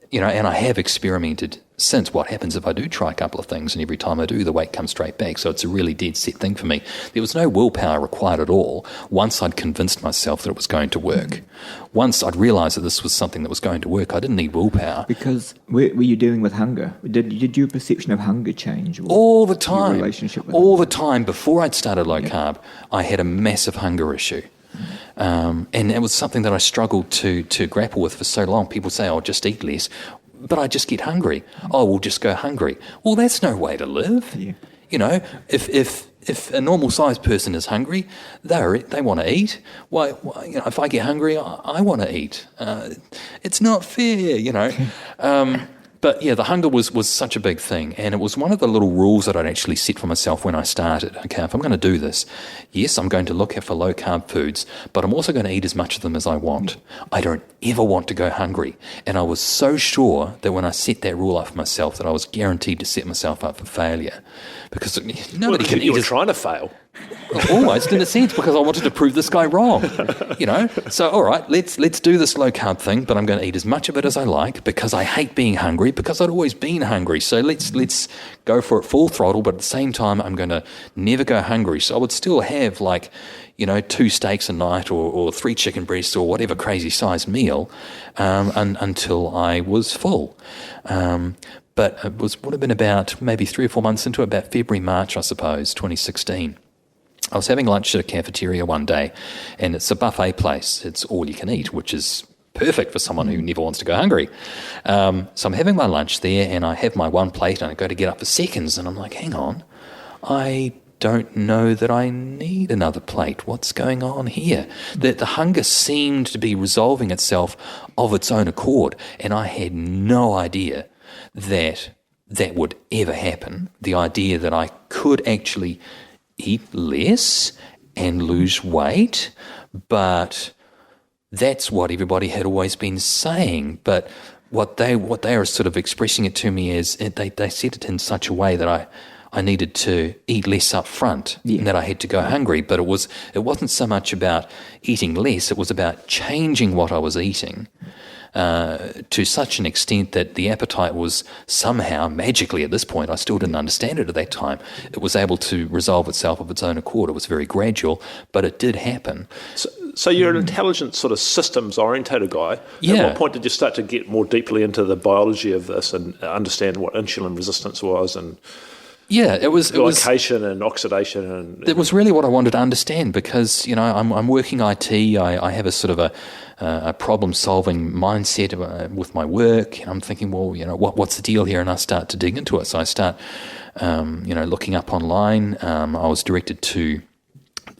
You know, and I have experimented since what happens if I do try a couple of things, and every time I do, the weight comes straight back. So it's a really dead set thing for me. There was no willpower required at all once I'd convinced myself that it was going to work. Once I'd realised that this was something that was going to work, I didn't need willpower. Because were you dealing with hunger? Did your perception of hunger change? All the time. Your relationship with all hunger? the time. Before I'd started low carb, I had a massive hunger issue. And it was something that I struggled to grapple with for so long. People say, oh, just eat less. But I just get hungry. Oh, we'll just go hungry. Well, that's no way to live. Yeah. You know, if a normal-sized person is hungry, they want to eat. Why, you know, if I get hungry, I want to eat. It's not fair, you know. But yeah, the hunger was such a big thing, and it was one of the little rules that I'd actually set for myself when I started. Okay, if I'm going to do this, yes, I'm going to look out for low-carb foods, but I'm also going to eat as much of them as I want. I don't ever want to go hungry. And I was so sure that when I set that rule up for myself that I was guaranteed to set myself up for failure. Because nobody can eat. You were trying to fail. Almost, in a sense, because I wanted to prove this guy wrong, you know. So, all right, let's do this low carb thing, but I'm going to eat as much of it as I like because I hate being hungry, because I'd always been hungry. So let's go for it full throttle, but at the same time, I'm going to never go hungry. So I would still have, like, you know, 2 steaks a night or 3 chicken breasts or whatever crazy sized meal until I was full. But it would have been about maybe 3 or 4 months into it, about February, March, I suppose, 2016. I was having lunch at a cafeteria one day, and it's a buffet place. It's all you can eat, which is perfect for someone who never wants to go hungry. So I'm having my lunch there, and I have my one plate, and I go to get up for seconds, and I'm like, hang on, I don't know that I need another plate. What's going on here? The hunger seemed to be resolving itself of its own accord, and I had no idea that would ever happen. The idea that I could actually eat less and lose weight, but that's what everybody had always been saying. But what they are sort of expressing it to me is they said it in such a way that I needed to eat less up front and that I had to go hungry. But it wasn't so much about eating less, it was about changing what I was eating to such an extent that the appetite was somehow, magically at this point, I still didn't understand it at that time, it was able to resolve itself of its own accord. It was very gradual, but it did happen. So you're an intelligent sort of systems-orientated guy. Yeah. At what point did you start to get more deeply into the biology of this and understand what insulin resistance was and glycation and oxidation? And it was really what I wanted to understand because, I'm working IT. I have a sort of a problem-solving mindset with my work. And I'm thinking, well, what's the deal here? And I start to dig into it. So I start, looking up online. I was directed to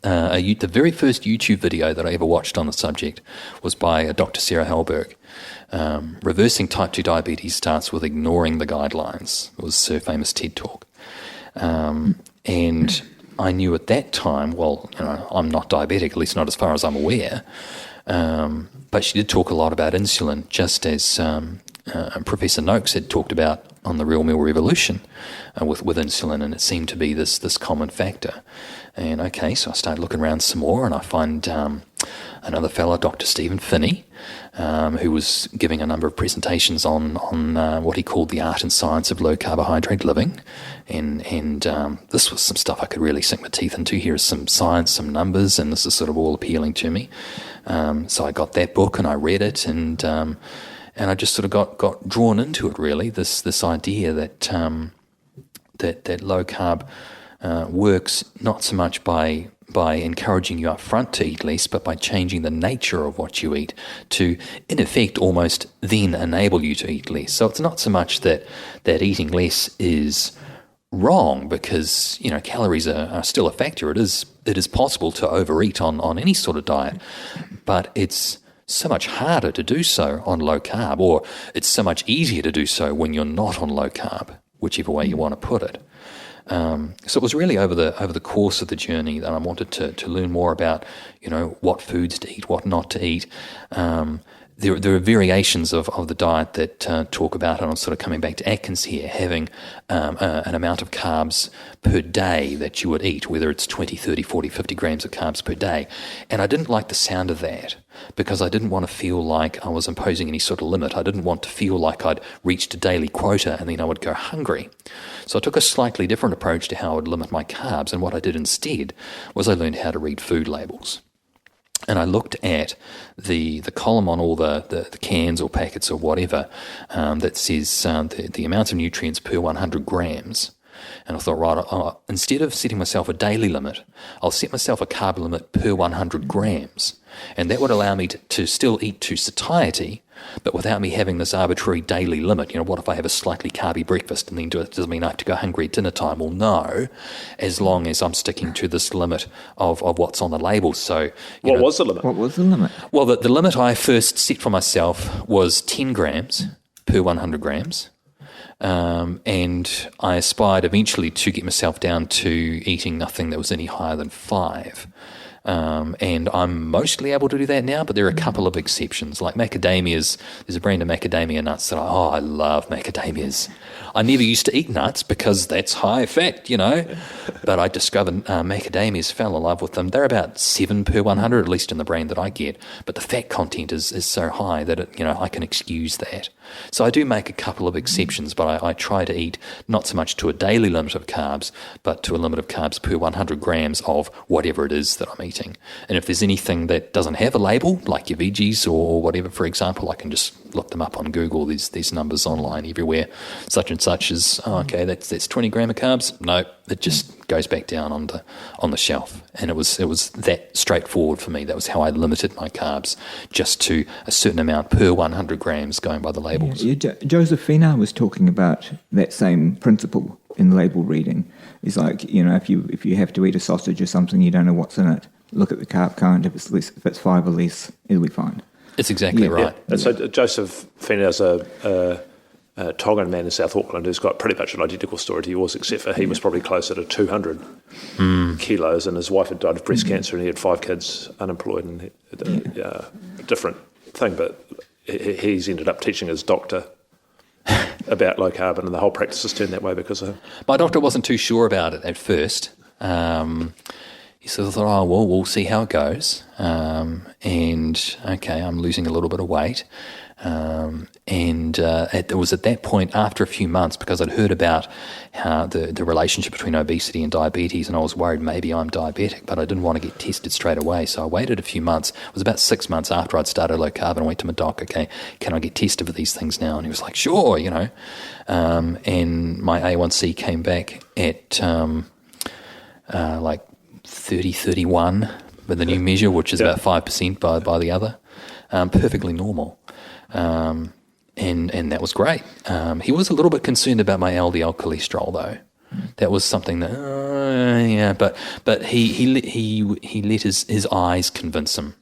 the very first YouTube video that I ever watched on the subject was by Dr. Sarah Hallberg. Reversing type 2 diabetes starts with ignoring the guidelines. It was her famous TED Talk. And I knew at that time, I'm not diabetic, at least not as far as I'm aware. But she did talk a lot about insulin, just as Professor Noakes had talked about on the Real Meal Revolution with insulin, and it seemed to be this common factor. And okay, so I started looking around some more, and I find another fellow, Dr. Stephen Finney, who was giving a number of presentations on what he called the art and science of low carbohydrate living, and this was some stuff I could really sink my teeth into. Here's some science, some numbers, and this is sort of all appealing to me. So I got that book and I read it, and I just sort of got drawn into it. Really, this idea that low carb works not so much by encouraging you up front to eat less, but by changing the nature of what you eat to, in effect, almost then enable you to eat less. So it's not so much that eating less is wrong, because calories are still a factor. It is possible to overeat on any sort of diet, but it's so much harder to do so on low carb, or it's so much easier to do so when you're not on low carb, whichever way you want to put it. So it was really over the course of the journey that I wanted to learn more about, what foods to eat, what not to eat. There are variations of the diet that talk about, and I'm sort of coming back to Atkins here, having an amount of carbs per day that you would eat, whether it's 20, 30, 40, 50 grams of carbs per day. And I didn't like the sound of that because I didn't want to feel like I was imposing any sort of limit. I didn't want to feel like I'd reached a daily quota and then I would go hungry. So I took a slightly different approach to how I would limit my carbs, and what I did instead was I learned how to read food labels. And I looked at the column on all the cans or packets or whatever that says the amount of nutrients per 100 grams. And I thought, right, instead of setting myself a daily limit, I'll set myself a carb limit per 100 grams. And that would allow me to still eat to satiety, but without me having this arbitrary daily limit. What if I have a slightly carby breakfast and then does it mean I have to go hungry at dinner time? Well, no, as long as I'm sticking to this limit of what's on the label. So, what was the limit? What was the limit? Well, the limit I first set for myself was 10 grams per 100 grams. And I aspired eventually to get myself down to eating nothing that was any higher than 5. And I'm mostly able to do that now, but there are a couple of exceptions. Like macadamias, there's a brand of macadamia nuts that I love macadamias. I never used to eat nuts because that's high fat, but I discovered macadamias, fell in love with them. They're about 7 per 100, at least in the brand that I get, but the fat content is so high that I can excuse that. So I do make a couple of exceptions, but I try to eat not so much to a daily limit of carbs, but to a limit of carbs per 100 grams of whatever it is that I'm eating. And if there's anything that doesn't have a label, like your veggies or whatever, for example, I can just look them up on Google. There's numbers online everywhere. Such and such is, that's 20 gram of carbs. No, it just goes back down on the shelf. And it was that straightforward for me. That was how I limited my carbs, just to a certain amount per 100 grams going by the labels. Yeah, Josephina was talking about that same principle in label reading. It's like, if you have to eat a sausage or something, you don't know what's in it, look at the carb count. If it's 5 or less, it'll be fine. It's exactly right. Yeah. And so Joseph Finner's a Tongan man in South Auckland who's got pretty much an identical story to yours, except for he was probably closer to 200 kilos, and his wife had died of breast cancer, and he had 5 kids, unemployed, and a different thing. But he's ended up teaching his doctor about low carb, and the whole practice has turned that way because of... My doctor wasn't too sure about it at first. He sort of thought, oh, well, we'll see how it goes. And, okay, I'm losing a little bit of weight. It was at that point, after a few months, because I'd heard about how the relationship between obesity and diabetes, and I was worried maybe I'm diabetic, but I didn't want to get tested straight away. So I waited a few months. It was about 6 months after I'd started low carb, and I went to my doc, okay, can I get tested for these things now? And he was like, sure, and my A1C came back at like 30, 31 with the new measure, which is about 5% by the other. Perfectly normal. And that was great. He was a little bit concerned about my LDL cholesterol, though. That was something that, but he let his eyes convince him.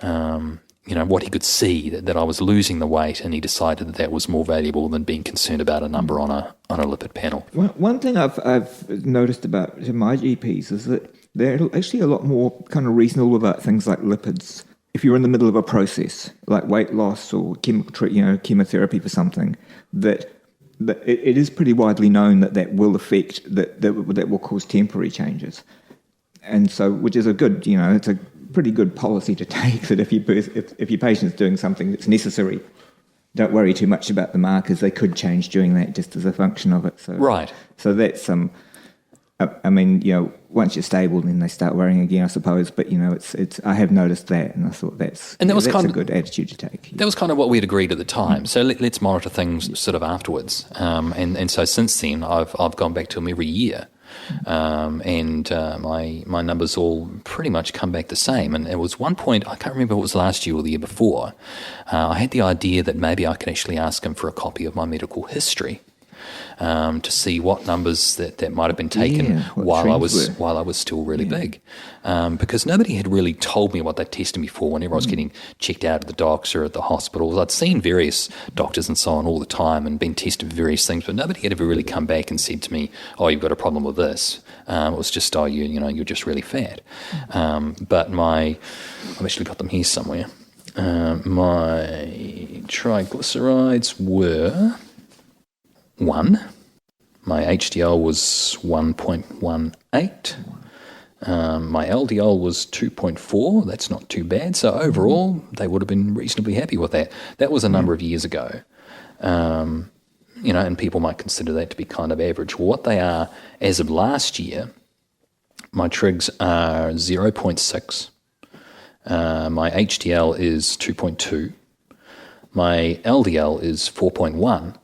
What he could see that I was losing the weight, and he decided that was more valuable than being concerned about a number on a lipid panel. One thing I've noticed about my GPs is that they're actually a lot more kind of reasonable about things like lipids. If you're in the middle of a process like weight loss or chemotherapy for something, that it is pretty widely known that will affect that will cause temporary changes, and so which is a good it's a pretty good policy to take, that if your patient's doing something that's necessary, don't worry too much about the markers. They could change during that just as a function of it. So right. So that's once you're stable, then they start worrying again, I suppose. But it's I have noticed that, and I thought that's a good attitude to take. That was kind of what we'd agreed at the time. So let's monitor things sort of afterwards. And so since then, I've gone back to them every year, and my numbers all pretty much come back the same. And it was one point, I can't remember if it was last year or the year before, I had the idea that maybe I could actually ask him for a copy of my medical history. To see what numbers that might have been taken while I was still really big, because nobody had really told me what they tested me for whenever I was getting checked out at the docs or at the hospitals. I'd seen various doctors and so on all the time and been tested for various things, but nobody had ever really come back and said to me, "Oh, you've got a problem with this." It was just, "Oh, you're just really fat." But I've actually got them here somewhere. My triglycerides were 1. My HDL was 1.18. My LDL was 2.4. That's not too bad. So overall, they would have been reasonably happy with that. That was a number of years ago. And people might consider that to be kind of average. Well, what they are, as of last year, my trigs are 0.6. My HDL is 2.2. My LDL is 4.1.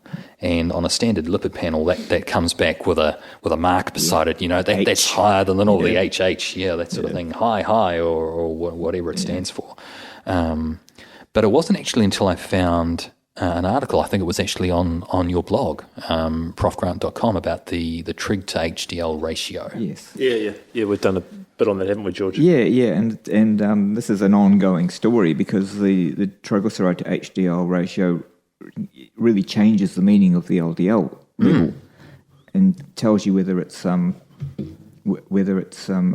And on a standard lipid panel, that comes back with a mark beside it. That's higher than all the HH, that sort of thing, high, or whatever it stands for. But it wasn't actually until I found an article, I think it was actually on your blog, profgrant.com, about the trig to HDL ratio. Yes. Yeah. We've done a bit on that, haven't we, George? Yeah, and this is an ongoing story, because the triglyceride to HDL ratio really changes the meaning of the LDL level and tells you whether it's a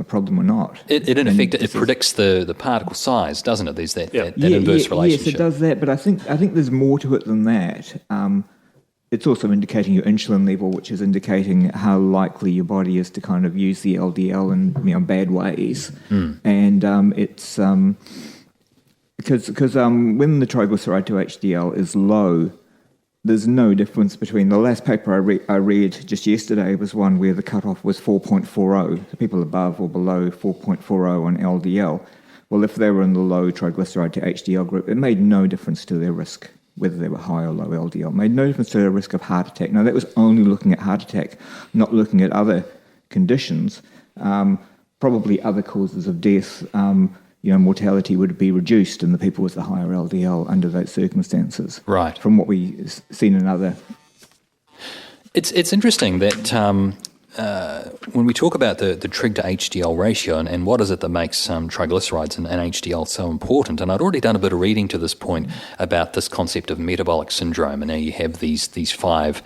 problem or not. It in effect predicts the particle size, doesn't it? There's that inverse relationship. Yes, it does that, but I think there's more to it than that. It's also indicating your insulin level, which is indicating how likely your body is to kind of use the LDL in bad ways, and it's because when the triglyceride to HDL is low, there's no difference between the last paper I read just yesterday was one where the cutoff was 4.40, so people above or below 4.40 on LDL. Well, if they were in the low triglyceride to HDL group, it made no difference to their risk, whether they were high or low LDL. It made no difference to their risk of heart attack. Now, that was only looking at heart attack, not looking at other conditions, probably other causes of death. Mortality would be reduced in the people with the higher LDL under those circumstances. Right. From what we've seen in other... It's interesting that when we talk about the trig to HDL ratio and what is it that makes triglycerides and HDL so important, and I'd already done a bit of reading to this point about this concept of metabolic syndrome, and now you have these 5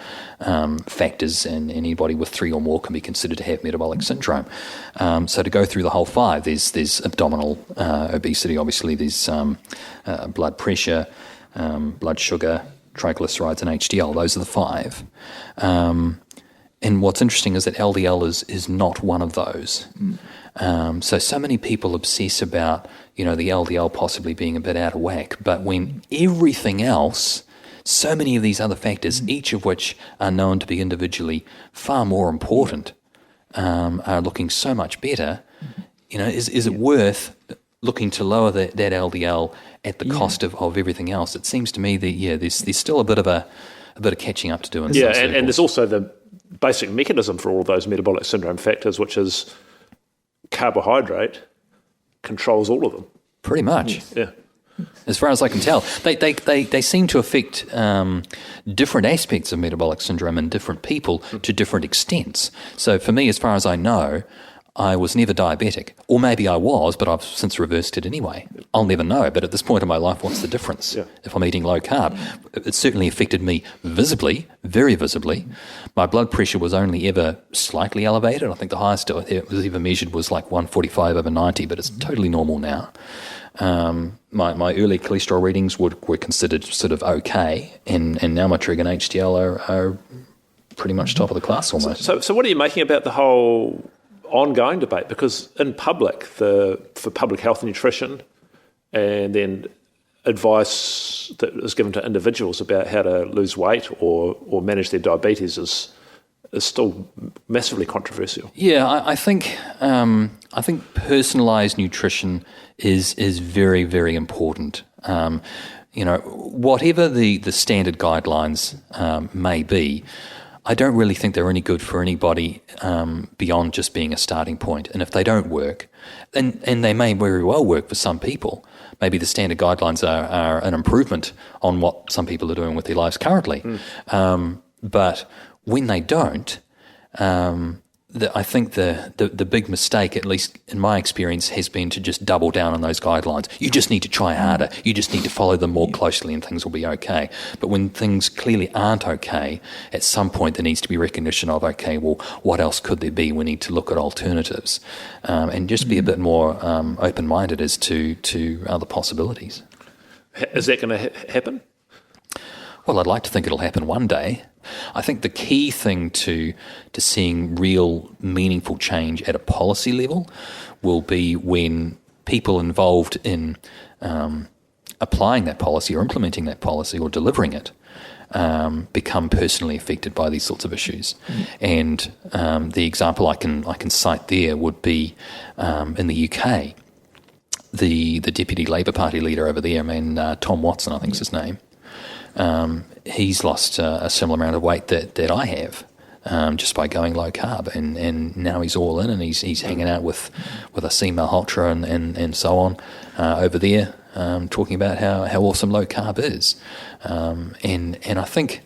factors, and anybody with 3 or more can be considered to have metabolic syndrome. So to go through the whole 5, there's abdominal obesity, obviously there's blood pressure, blood sugar, triglycerides, and HDL. Those are the five. And what's interesting is that LDL is not one of those. So many people obsess about, the LDL possibly being a bit out of whack. But when everything else, so many of these other factors, each of which are known to be individually far more important, are looking so much better, is it worth looking to lower that LDL at the cost of everything else? It seems to me that, there's still a bit of catching up to do in some circles. And there's also the basic mechanism for all of those metabolic syndrome factors, which is carbohydrate controls all of them. Pretty much. Yeah. As far as I can tell. They seem to affect different aspects of metabolic syndrome in different people to different extents. So for me, as far as I know, I was never diabetic. Or maybe I was, but I've since reversed it anyway. I'll never know, but at this point in my life, what's the difference if I'm eating low carb? It certainly affected me visibly, very visibly. My blood pressure was only ever slightly elevated. I think the highest it was ever measured was like 145/90, but it's totally normal now. My early cholesterol readings were considered sort of okay, and now my trig and HDL are pretty much top of the class almost. So what are you making about the whole ongoing debate? Because in public, for public health and nutrition, and then advice that is given to individuals about how to lose weight or manage their diabetes is still massively controversial. Yeah, I think personalised nutrition is very, very important. Whatever the standard guidelines may be, I don't really think they're any good for anybody beyond just being a starting point. And if they don't work, and they may very well work for some people, maybe the standard guidelines are an improvement on what some people are doing with their lives currently. But when they don't, I think the big mistake, at least in my experience, has been to just double down on those guidelines. You just need to try harder. You just need to follow them more closely and things will be okay. But when things clearly aren't okay, at some point there needs to be recognition of, okay, well, what else could there be? We need to look at alternatives and just be a bit more open-minded as to other possibilities. Is that going to happen? Well, I'd like to think it'll happen one day. I think the key thing to seeing real meaningful change at a policy level will be when people involved in applying that policy or implementing that policy or delivering it become personally affected by these sorts of issues. And the example I can cite there would be in the UK, the Deputy Labour Party leader over there, Tom Watson, I think is his name. He's lost a similar amount of weight that I have just by going low carb, and now he's all in, and he's hanging out with Aseem Malhotra and so on over there, talking about how awesome low carb is, and I think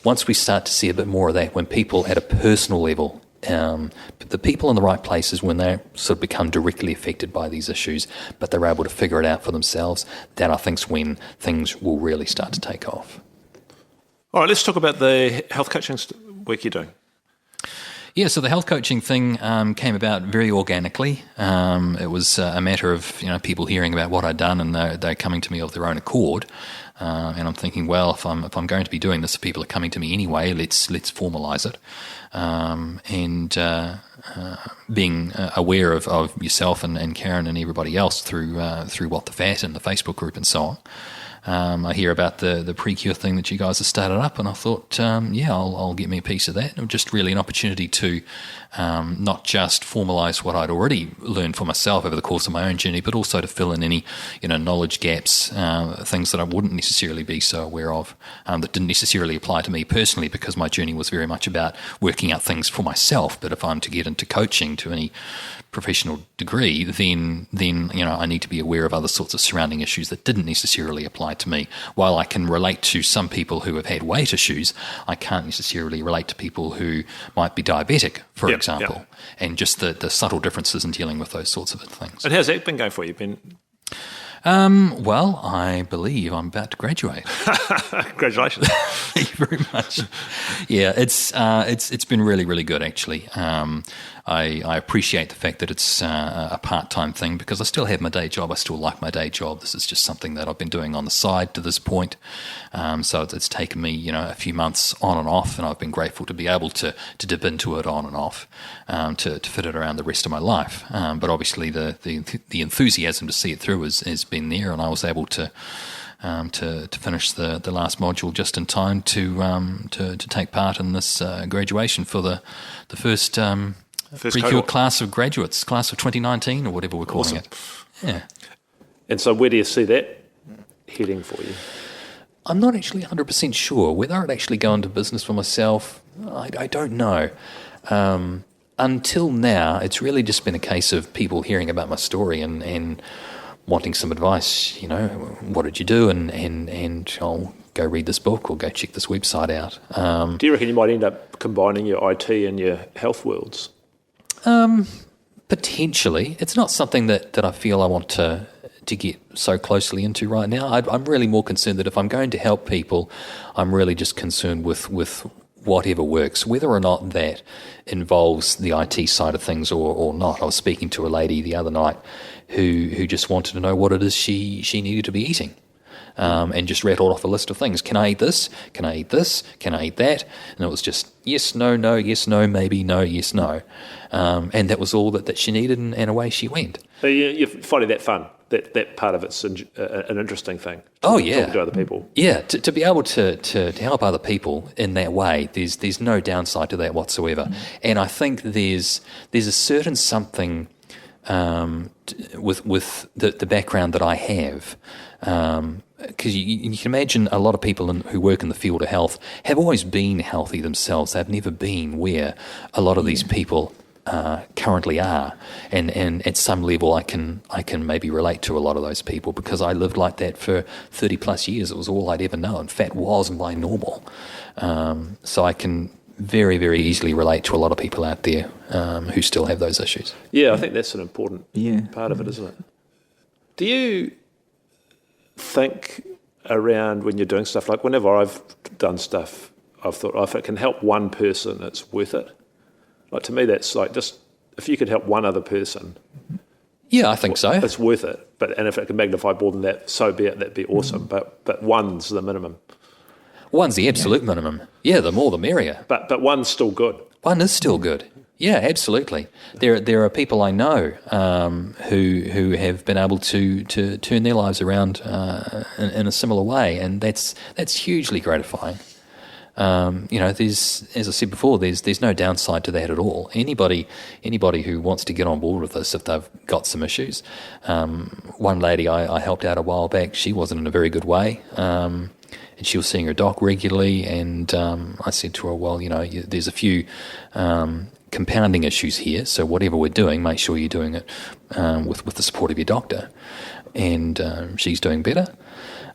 once we start to see a bit more of that, when people at a personal level, the people in the right places, when they sort of become directly affected by these issues, but they're able to figure it out for themselves, that I think's when things will really start to take off. All right, let's talk about the health coaching work you're doing. Yeah, so the health coaching thing came about very organically. It was a matter of people hearing about what I'd done, and they're coming to me of their own accord. And I'm thinking, well, if I'm going to be doing this, if people are coming to me anyway, let's formalise it. Being aware of yourself and Karen and everybody else through What the Fat and the Facebook group and so on. I hear about the PREKURE thing that you guys have started up, and I thought, I'll get me a piece of that. It was just really an opportunity to not just formalise what I'd already learned for myself over the course of my own journey, but also to fill in any knowledge gaps, things that I wouldn't necessarily be so aware of, that didn't necessarily apply to me personally, because my journey was very much about working out things for myself. But if I'm to get into coaching to any professional degree, then I need to be aware of other sorts of surrounding issues that didn't necessarily apply to me. While I can relate to some people who have had weight issues, I can't necessarily relate to people who might be diabetic, for example, and just the subtle differences in dealing with those sorts of things. And how's that been going for you? Well, I believe I'm about to graduate. Congratulations. Thank you very much. Yeah, it's been really, really good, actually. I appreciate the fact that it's a part-time thing because I still have my day job. I still like my day job. This is just something that I've been doing on the side to this point. So it's taken me, a few months on and off, and I've been grateful to be able to dip into it on and off to fit it around the rest of my life. But obviously the enthusiasm to see it through has been there, and I was able to finish the last module just in time to take part in this graduation for the first PREKURE class of graduates, class of 2019 or whatever we're calling it. Yeah. And so where do you see that heading for you? I'm not actually 100% sure. Whether I'd actually go into business for myself, I don't know. Until now, it's really just been a case of people hearing about my story and wanting some advice, what did you do? And I'll go read this book or go check this website out. Do you reckon you might end up combining your IT and your health worlds? Potentially. It's not something that I feel I want to get so closely into right now. I'm really more concerned that if I'm going to help people, I'm really just concerned with whatever works, whether or not that involves the IT side of things or not. I was speaking to a lady the other night who just wanted to know what it is she needed to be eating. And just rattled off a list of things. Can I eat this? Can I eat this? Can I eat that? And it was just yes, no, no, yes, no, maybe, no, yes, no. And that was all that she needed, and away she went. So you're finding that fun? That part of it's an interesting thing. Talking to other people. Yeah, to be able to help other people in that way, there's no downside to that whatsoever. And I think there's a certain something with the background that I have. Because you can imagine a lot of people who work in the field of health have always been healthy themselves. They've never been where a lot of these people currently are, and at some level I can maybe relate to a lot of those people because I lived like that for 30 plus years. It was all I'd ever known. Fat was my normal, so I can very, very easily relate to a lot of people out there who still have those issues. Yeah, I think that's an important part of it, isn't it? Do you think around when you're doing stuff, like whenever I've done stuff, I've thought, if it can help one person, it's worth it. Like, to me, that's like, just if you could help one other person, yeah, I think so. It's worth it. And if it can magnify more than that, so be it. That'd be awesome. But one's the minimum. One's the absolute minimum. Yeah, the more the merrier. But one's still good. One is still good. Yeah, absolutely. There are people I know who have been able to turn their lives around in a similar way, and that's hugely gratifying. There's, as I said before, there's no downside to that at all. Anybody who wants to get on board with this, if they've got some issues. One lady I helped out a while back, she wasn't in a very good way, and she was seeing her doc regularly, and I said to her, well, there's a few compounding issues here, so whatever we're doing, make sure you're doing it with the support of your doctor. And she's doing better.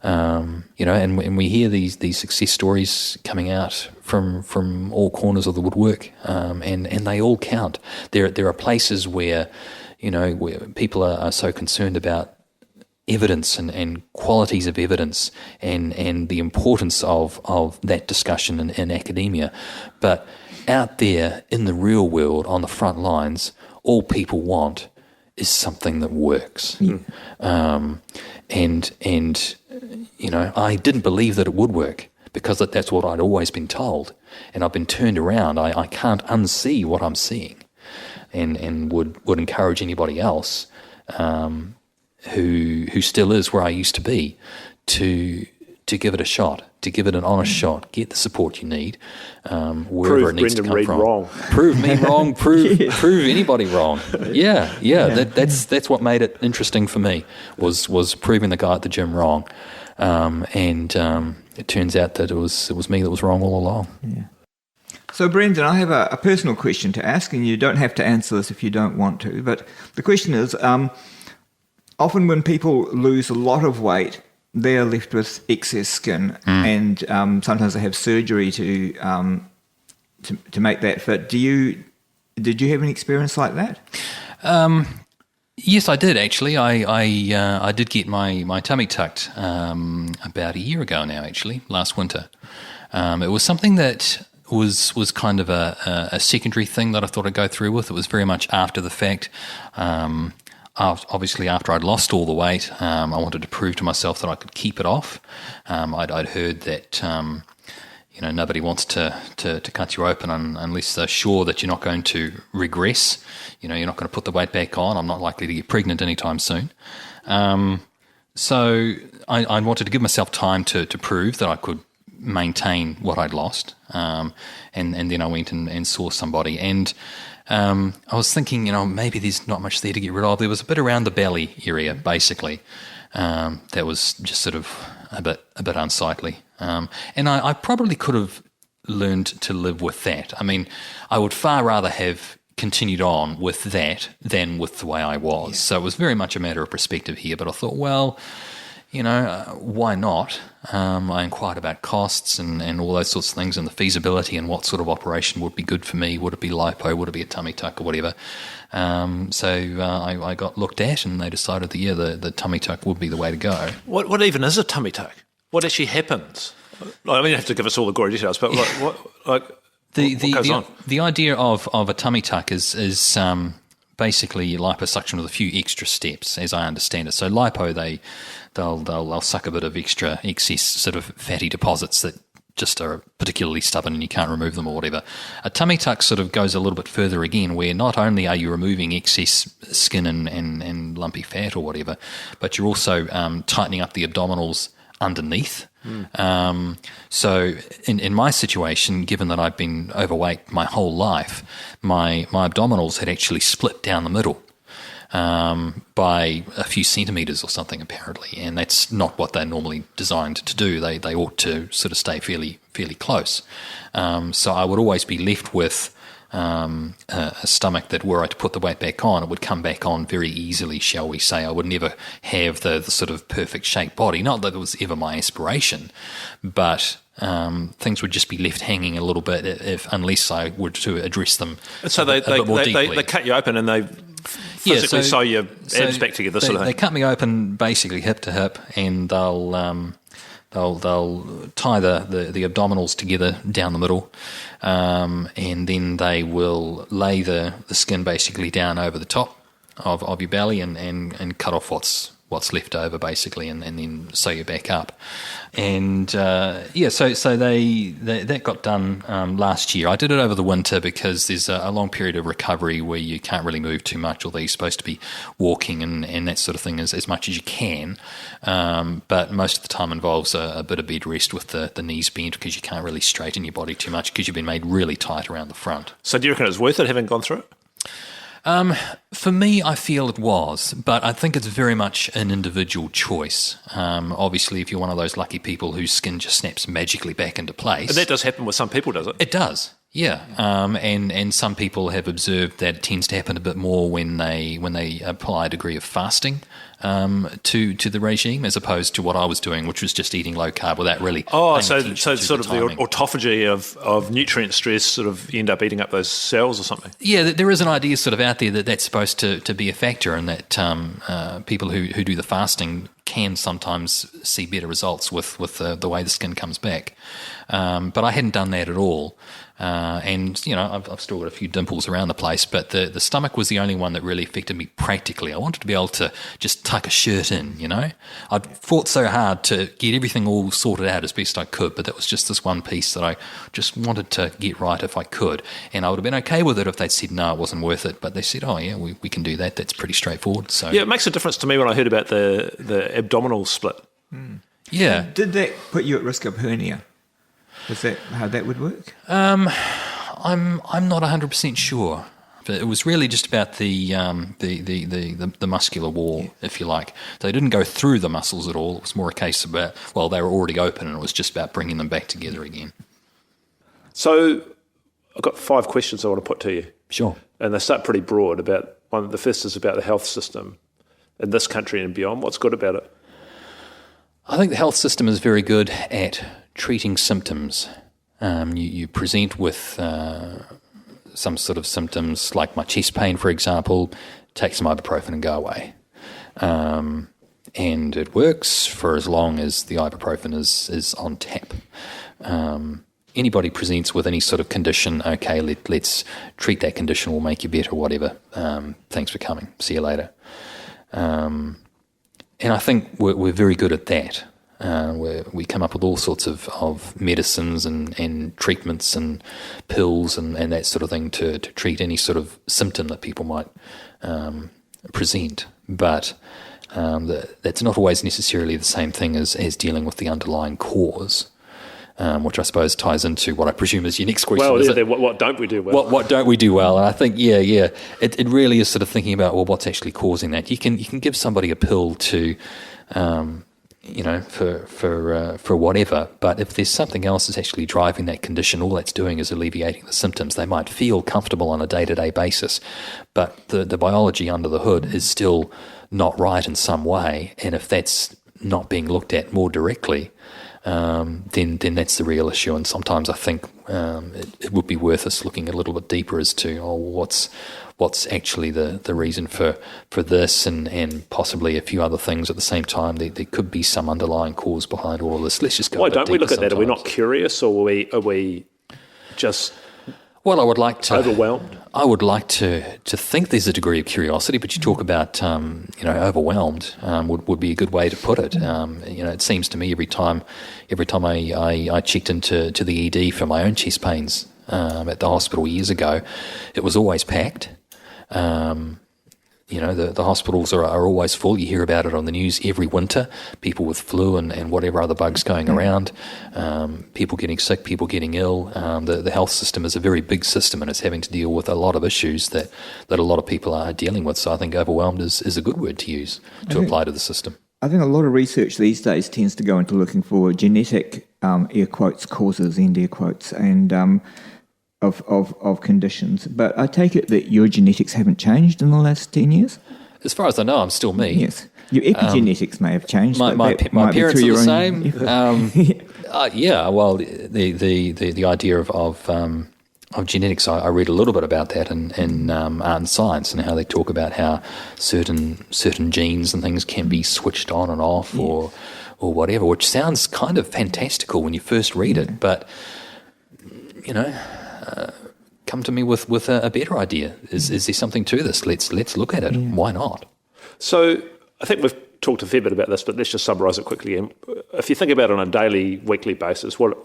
And we hear these success stories coming out from all corners of the woodwork, and they all count. There are places where people are so concerned about evidence and qualities of evidence and the importance of that discussion in academia, but out there in the real world, on the front lines, all people want is something that works. And I didn't believe that it would work because that's what I'd always been told, and I've been turned around. I can't unsee what I'm seeing, and would encourage anybody else who still is where I used to be to give it a shot, to give it an honest shot, get the support you need, wherever it needs to come from. Wrong. Prove me wrong. Prove anybody wrong. Yeah. That's what made it interesting for me was proving the guy at the gym wrong, and it turns out that it was me that was wrong all along. Yeah. So, Brendan, I have a personal question to ask, and you don't have to answer this if you don't want to. But the question is, often when people lose a lot of weight, they're left with excess skin, and sometimes they have surgery to make that fit. Did you have any experience like that? Yes, I did actually. I did get my tummy tucked about a year ago now. Actually, last winter. It was something that was kind of a secondary thing that I thought I'd go through with. It was very much after the fact. Obviously, after I'd lost all the weight, I wanted to prove to myself that I could keep it off. I'd heard that nobody wants to cut you open unless they're sure that you're not going to regress. You're not going to put the weight back on. I'm not likely to get pregnant anytime soon. So I wanted to give myself time to prove that I could maintain what I'd lost. And then I went and saw somebody. And I was thinking, maybe there's not much there to get rid of. There was a bit around the belly area, basically, that was just sort of a bit unsightly. And I probably could have learned to live with that. I mean, I would far rather have continued on with that than with the way I was. Yeah. So it was very much a matter of perspective here. But I thought, well, why not? I inquired about costs and all those sorts of things and the feasibility and what sort of operation would be good for me. Would it be lipo? Would it be a tummy tuck or whatever? So I got looked at and they decided that, the tummy tuck would be the way to go. What even is a tummy tuck? What actually happens? I mean, you have to give us all the gory details, but what goes on? The idea of a tummy tuck is basically liposuction with a few extra steps, as I understand it. So lipo, they'll suck a bit of excess sort of fatty deposits that just are particularly stubborn and you can't remove them or whatever. A tummy tuck sort of goes a little bit further again, where not only are you removing excess skin and lumpy fat or whatever, but you're also tightening up the abdominals underneath. So in my situation, given that I've been overweight my whole life, my abdominals had actually split down the middle by a few centimetres or something apparently, and that's not what they're normally designed to do. They ought to sort of stay fairly close. So I would always be left with a stomach that were I to put the weight back on, it would come back on very easily, shall we say. I would never have the sort of perfect shaped body. Not that it was ever my aspiration, but things would just be left hanging a little bit unless I were to address them so a bit more deeply. They cut you open and they physically sew your abs back together, sort of thing. They cut me open basically hip to hip, and they'll tie the abdominals together down the middle, and then they will lay the skin basically down over the top of your belly and cut off what's left over basically, and then sew you back up. And so that got done last year. I did it over the winter because there's a long period of recovery where you can't really move too much, although you're supposed to be walking and that sort of thing as much as you can. But most of the time involves a bit of bed rest with the knees bent because you can't really straighten your body too much because you've been made really tight around the front. So do you reckon it's worth it having gone through it? For me, I feel it was, but I think it's very much an individual choice. Obviously, if you're one of those lucky people whose skin just snaps magically back into place. And that does happen with some people, does it? It does, yeah. And some people have observed that it tends to happen a bit more when they apply a degree of fasting to the regime, as opposed to what I was doing, which was just eating low carb without really. Oh, so sort of the autophagy of nutrient stress, sort of you end up eating up those cells or something. Yeah, there is an idea sort of out there that that's supposed to be a factor, and that people who do the fasting can sometimes see better results with the way the skin comes back. But I hadn't done that at all. And I've still got a few dimples around the place, but the stomach was the only one that really affected me practically. I wanted to be able to just tuck a shirt in, I'd fought so hard to get everything all sorted out as best I could, but that was just this one piece that I just wanted to get right if I could. And I would have been okay with it if they'd said no, it wasn't worth it, but they said, oh yeah, we can do that. That's pretty straightforward. So yeah, it makes a difference to me when I heard about the abdominal split. Yeah. Did that put you at risk of hernia? Was that how that would work? I'm not 100% sure. But it was really just about the muscular wall, if you like. They didn't go through the muscles at all. It was more a case about, they were already open, and it was just about bringing them back together again. So I've got 5 questions I want to put to you. Sure. And they start pretty broad. The first is about the health system in this country and beyond. What's good about it? I think the health system is very good at treating symptoms. You present with some sort of symptoms, like my chest pain, for example, take some ibuprofen and go away. And it works for as long as the ibuprofen is on tap. Anybody presents with any sort of condition, okay, let's treat that condition, we'll make you better, whatever. Thanks for coming. See you later. And I think we're very good at that. We come up with all sorts of medicines and treatments and pills and that sort of thing to treat any sort of symptom that people might present. But that's not always necessarily the same thing as dealing with the underlying cause. Which I suppose ties into what I presume is your next question. Well, what don't we do well? What don't we do well? And I think, it really is sort of thinking about, well, what's actually causing that. You can give somebody a pill to, for whatever, but if there's something else that's actually driving that condition, all that's doing is alleviating the symptoms. They might feel comfortable on a day-to-day basis, but the biology under the hood is still not right in some way, and if that's not being looked at more directly, then that's the real issue. And sometimes I think it would be worth us looking a little bit deeper as to what's actually the reason for this, and possibly a few other things at the same time. There could be some underlying cause behind all of this. Let's just go. Why don't we look at that? Are we not curious, or are we just? Well, I would like to overwhelmed. I would like to think there's a degree of curiosity, but you talk about overwhelmed would be a good way to put it. It seems to me every time I checked into the ED for my own chest pains at the hospital years ago, it was always packed. The hospitals are always full. You hear about it on the news every winter, people with flu and whatever other bugs going around, people getting sick, people getting ill. The health system is a very big system, and it's having to deal with a lot of issues that a lot of people are dealing with. So I think overwhelmed is a good word to use to apply to the system. I think a lot of research these days tends to go into looking for genetic, air quotes, causes, end air quotes, and of conditions. But I take it that your genetics haven't changed in the last 10 years? As far as I know, I'm still me. Yes. Your epigenetics may have changed. My parents are the same. Well, the idea of genetics, I read a little bit about that in art and science, and how they talk about how certain genes and things can be switched on and off, or whatever, which sounds kind of fantastical when you first read it, but come to me with a better idea. Is there something to this? Let's look at it. Yeah. Why not? So I think we've talked a fair bit about this, but let's just summarise it quickly. If you think about it on a daily, weekly basis, what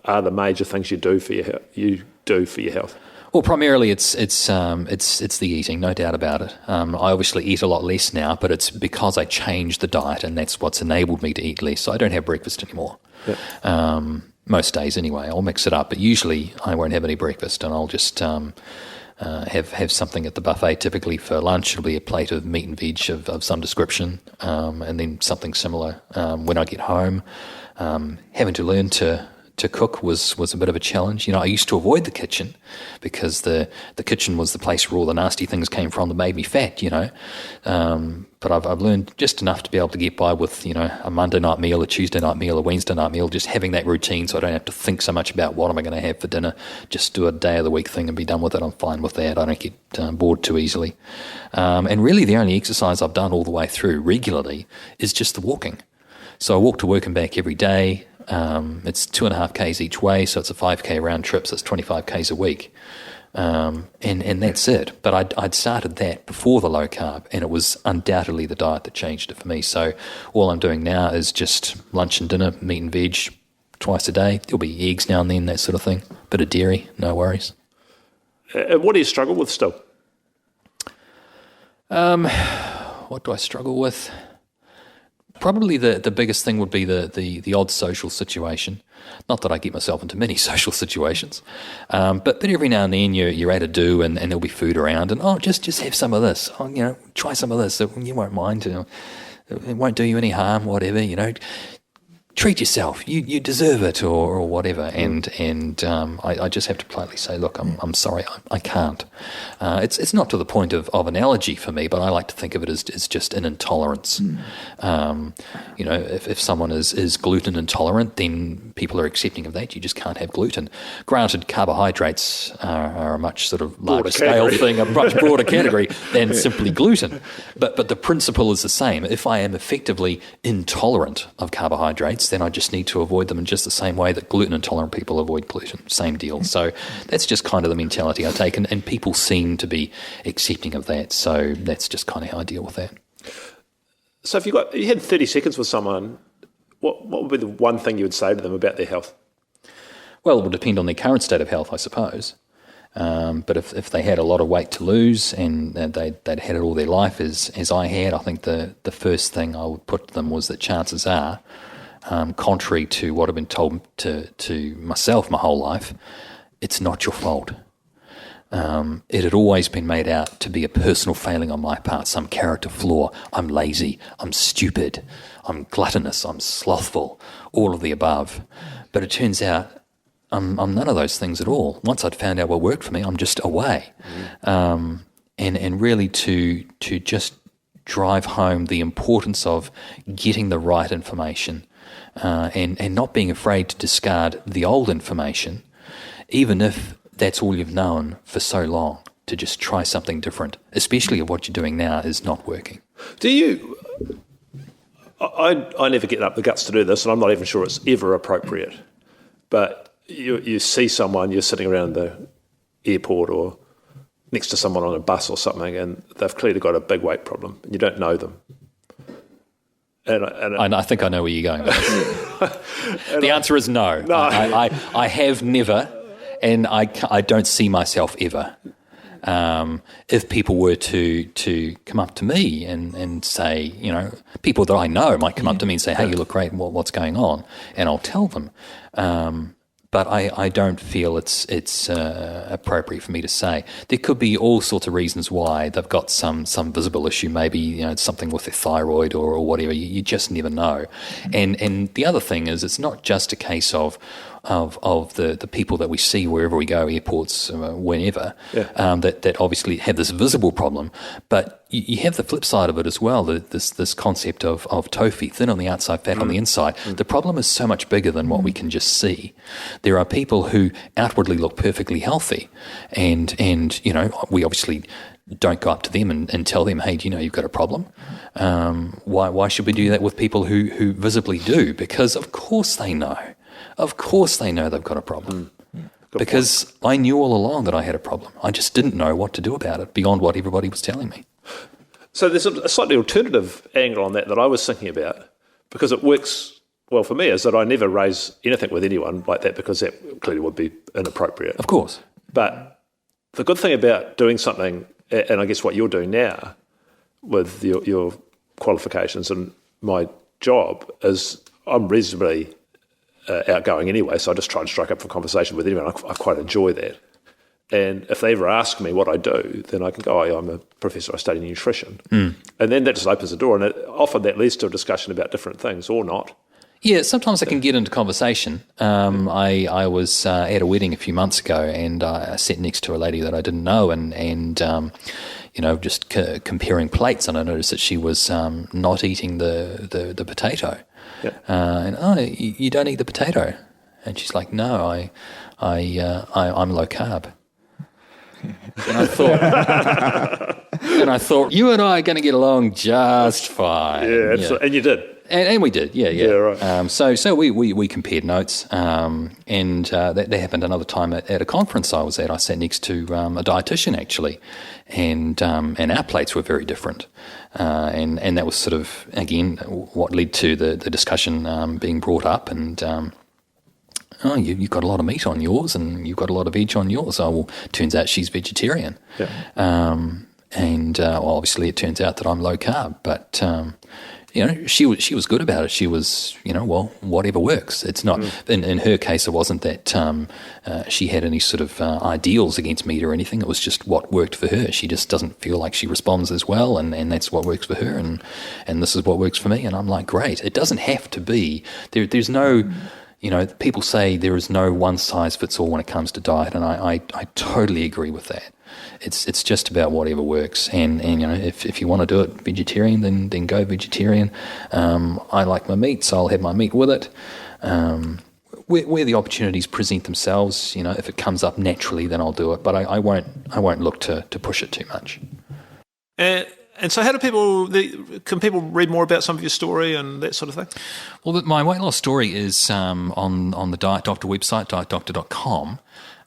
are the major things you do for your health? Well, primarily it's the eating, no doubt about it. I obviously eat a lot less now, but it's because I changed the diet, and that's what's enabled me to eat less. So I don't have breakfast anymore. Yep. Most days anyway. I'll mix it up, but usually I won't have any breakfast, and I'll just have something at the buffet. Typically for lunch, it'll be a plate of meat and veg of some description, and then something similar when I get home. Having to learn to cook was a bit of a challenge. I used to avoid the kitchen because the kitchen was the place where all the nasty things came from that made me fat, But I've learned just enough to be able to get by with, a Monday night meal, a Tuesday night meal, a Wednesday night meal, just having that routine so I don't have to think so much about what am I going to have for dinner. Just do a day of the week thing and be done with it. I'm fine with that. I don't get bored too easily. And really the only exercise I've done all the way through regularly is just the walking. So I walk to work and back every day. It's 2.5 Ks each way, so it's a 5K round trip, so it's 25 Ks a week. And that's it. But I'd started that before the low carb, and it was undoubtedly the diet that changed it for me. So all I'm doing now is just lunch and dinner, meat and veg twice a day. There'll be eggs now and then, that sort of thing. Bit of dairy, no worries. What do you struggle with still? What do I struggle with? Probably the biggest thing would be the odd social situation. Not that I get myself into many social situations, but every now and then you're at a do and there'll be food around, and just have some of this. Try some of this. You won't mind. It won't do you any harm. Whatever. treat yourself, you deserve it, or whatever. And I just have to politely say, look, I'm sorry, I can't. It's not to the point of an allergy for me, but I like to think of it as just an intolerance. If someone is gluten intolerant, then people are accepting of that. You just can't have gluten. Granted, carbohydrates are a much sort of larger scale thing, a much broader category than simply gluten. But the principle is the same. If I am effectively intolerant of carbohydrates, then I just need to avoid them in just the same way that gluten intolerant people avoid gluten. Same deal. So that's just kind of the mentality I take, and people seem to be accepting of that. So that's just kind of how I deal with that. So if you had 30 seconds with someone, what would be the one thing you would say to them about their health? Well, it would depend on their current state of health, I suppose. But if they had a lot of weight to lose and they'd had it all their life as I had, I think the first thing I would put to them was that chances are, contrary to what I've been told to myself my whole life, it's not your fault. It had always been made out to be a personal failing on my part, some character flaw. I'm lazy, I'm stupid, I'm gluttonous, I'm slothful, all of the above. But it turns out I'm none of those things at all. Once I'd found out what worked for me, I'm just away. And really to just drive home the importance of getting the right information and not being afraid to discard the old information, even if that's all you've known for so long, to just try something different, especially if what you're doing now is not working. Do you... I never get up the guts to do this, and I'm not even sure it's ever appropriate, but you see someone, you're sitting around the airport or next to someone on a bus or something, and they've clearly got a big weight problem, and you don't know them. And I think I know where you're going. The answer is no. No. I have never, and I don't see myself ever. If people were to come up to me and say, people that I know might come up to me and say, hey, you look great, what's going on? And I'll tell them. But I don't feel it's appropriate for me to say. There could be all sorts of reasons why they've got some visible issue, maybe it's something with their thyroid or whatever. You just never know. And the other thing is, it's not just a case of the people that we see wherever we go, airports, whenever, that obviously have this visible problem, but you have the flip side of it as well, this concept of TOFI, thin on the outside, fat on the inside. The problem is so much bigger than what we can just see. There are people who outwardly look perfectly healthy, and we obviously don't go up to them and tell them, hey, you've got a problem. Why should we do that with people who visibly do? Because of course they know. Of course they know they've got a problem. Because point. I knew all along that I had a problem. I just didn't know what to do about it beyond what everybody was telling me. So there's a slightly alternative angle on that I was thinking about, because it works well for me, is that I never raise anything with anyone like that, because that clearly would be inappropriate. Of course. But the good thing about doing something, and I guess what you're doing now with your qualifications and my job, is I'm reasonably outgoing anyway, so I just try and strike up for conversation with anyone. I quite enjoy that. And if they ever ask me what I do, then I can go, I'm a professor, I study nutrition. And then that just opens the door, and often that leads to a discussion about different things, or not. Yeah, sometimes I can get into conversation. I was at a wedding a few months ago, and I sat next to a lady that I didn't know, and just comparing plates, and I noticed that she was not eating the potato. Yeah. You don't eat the potato? And she's like, no, I'm low carb. And I thought, you and I are going to get along just fine. Yeah, absolutely. And you did. And we did, yeah. Yeah, right. So we compared notes, and that happened another time at a conference I was at. I sat next to a dietitian, actually, and our plates were very different. And that was sort of, again, what led to the discussion being brought up, and you've got a lot of meat on yours, and you've got a lot of veg on yours. Oh, well, turns out she's vegetarian. Yeah. Obviously it turns out that I'm low carb, but she was good about it. She was, well, whatever works. It's not, in her case, it wasn't that she had any sort of ideals against meat or anything. It was just what worked for her. She just doesn't feel like she responds as well, and that's what works for her, and this is what works for me. And I'm like, great. It doesn't have to be. There's no, people say there is no one size fits all when it comes to diet, and I totally agree with that. It's just about whatever works, and if you want to do it vegetarian, then go vegetarian. I like my meat, so I'll have my meat with it. Where the opportunities present themselves, if it comes up naturally, then I'll do it. But I won't look to push it too much. And so, how do can people read more about some of your story and that sort of thing? Well, my weight loss story is on the Diet Doctor website, dietdoctor.com.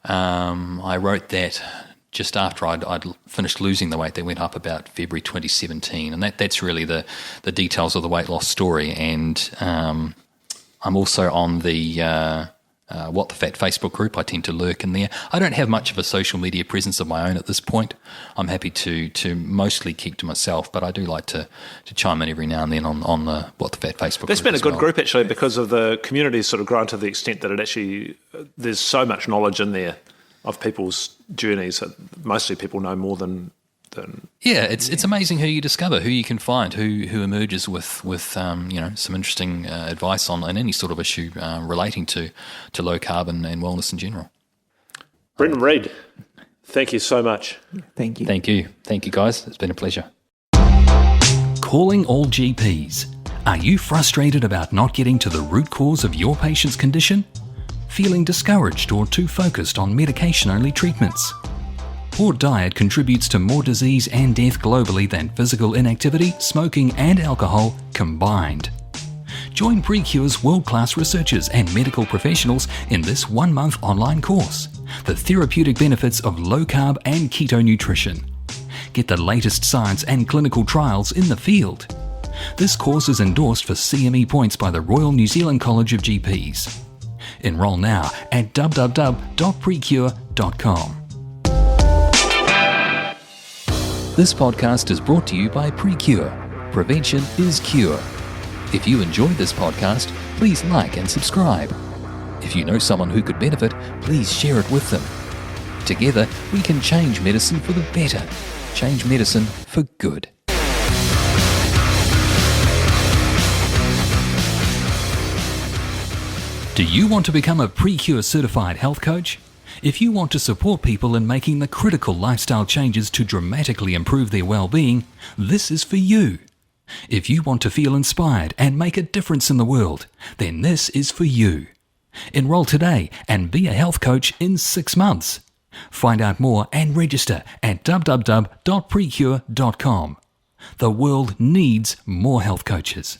I wrote that just after I'd finished losing the weight that went up about February 2017, and that's really the details of the weight loss story. And I'm also on the What the Fat Facebook group. I tend to lurk in there. I don't have much of a social media presence of my own at this point. I'm happy to mostly keep to myself, but I do like to chime in every now and then on the What the Fat Facebook group. That's been a good group, actually, because of the community's sort of grown to the extent that it actually, there's so much knowledge in there of people's journeys that mostly people know more than. Yeah, it's amazing who you discover, who you can find, who emerges with some interesting advice on any sort of issue relating to low carb and wellness in general. Brendan Reid, thank you so much. Thank you. Thank you, guys. It's been a pleasure. Calling all GPs. Are you frustrated about not getting to the root cause of your patient's condition? Feeling discouraged or too focused on medication-only treatments? Poor diet contributes to more disease and death globally than physical inactivity, smoking and alcohol combined. Join PREKURE's world-class researchers and medical professionals in this 1-month online course, The Therapeutic Benefits of Low Carb and Keto Nutrition. Get the latest science and clinical trials in the field. This course is endorsed for CME points by the Royal New Zealand College of GPs. Enroll now at www.prekure.com. This podcast is brought to you by PREKURE. Prevention is cure. If you enjoyed this podcast, please like and subscribe. If you know someone who could benefit, please share it with them. Together, we can change medicine for the better. Change medicine for good. Do you want to become a PREKURE certified health coach? If you want to support people in making the critical lifestyle changes to dramatically improve their well-being, this is for you. If you want to feel inspired and make a difference in the world, then this is for you. Enroll today and be a health coach in 6 months. Find out more and register at www.prekure.com. The world needs more health coaches.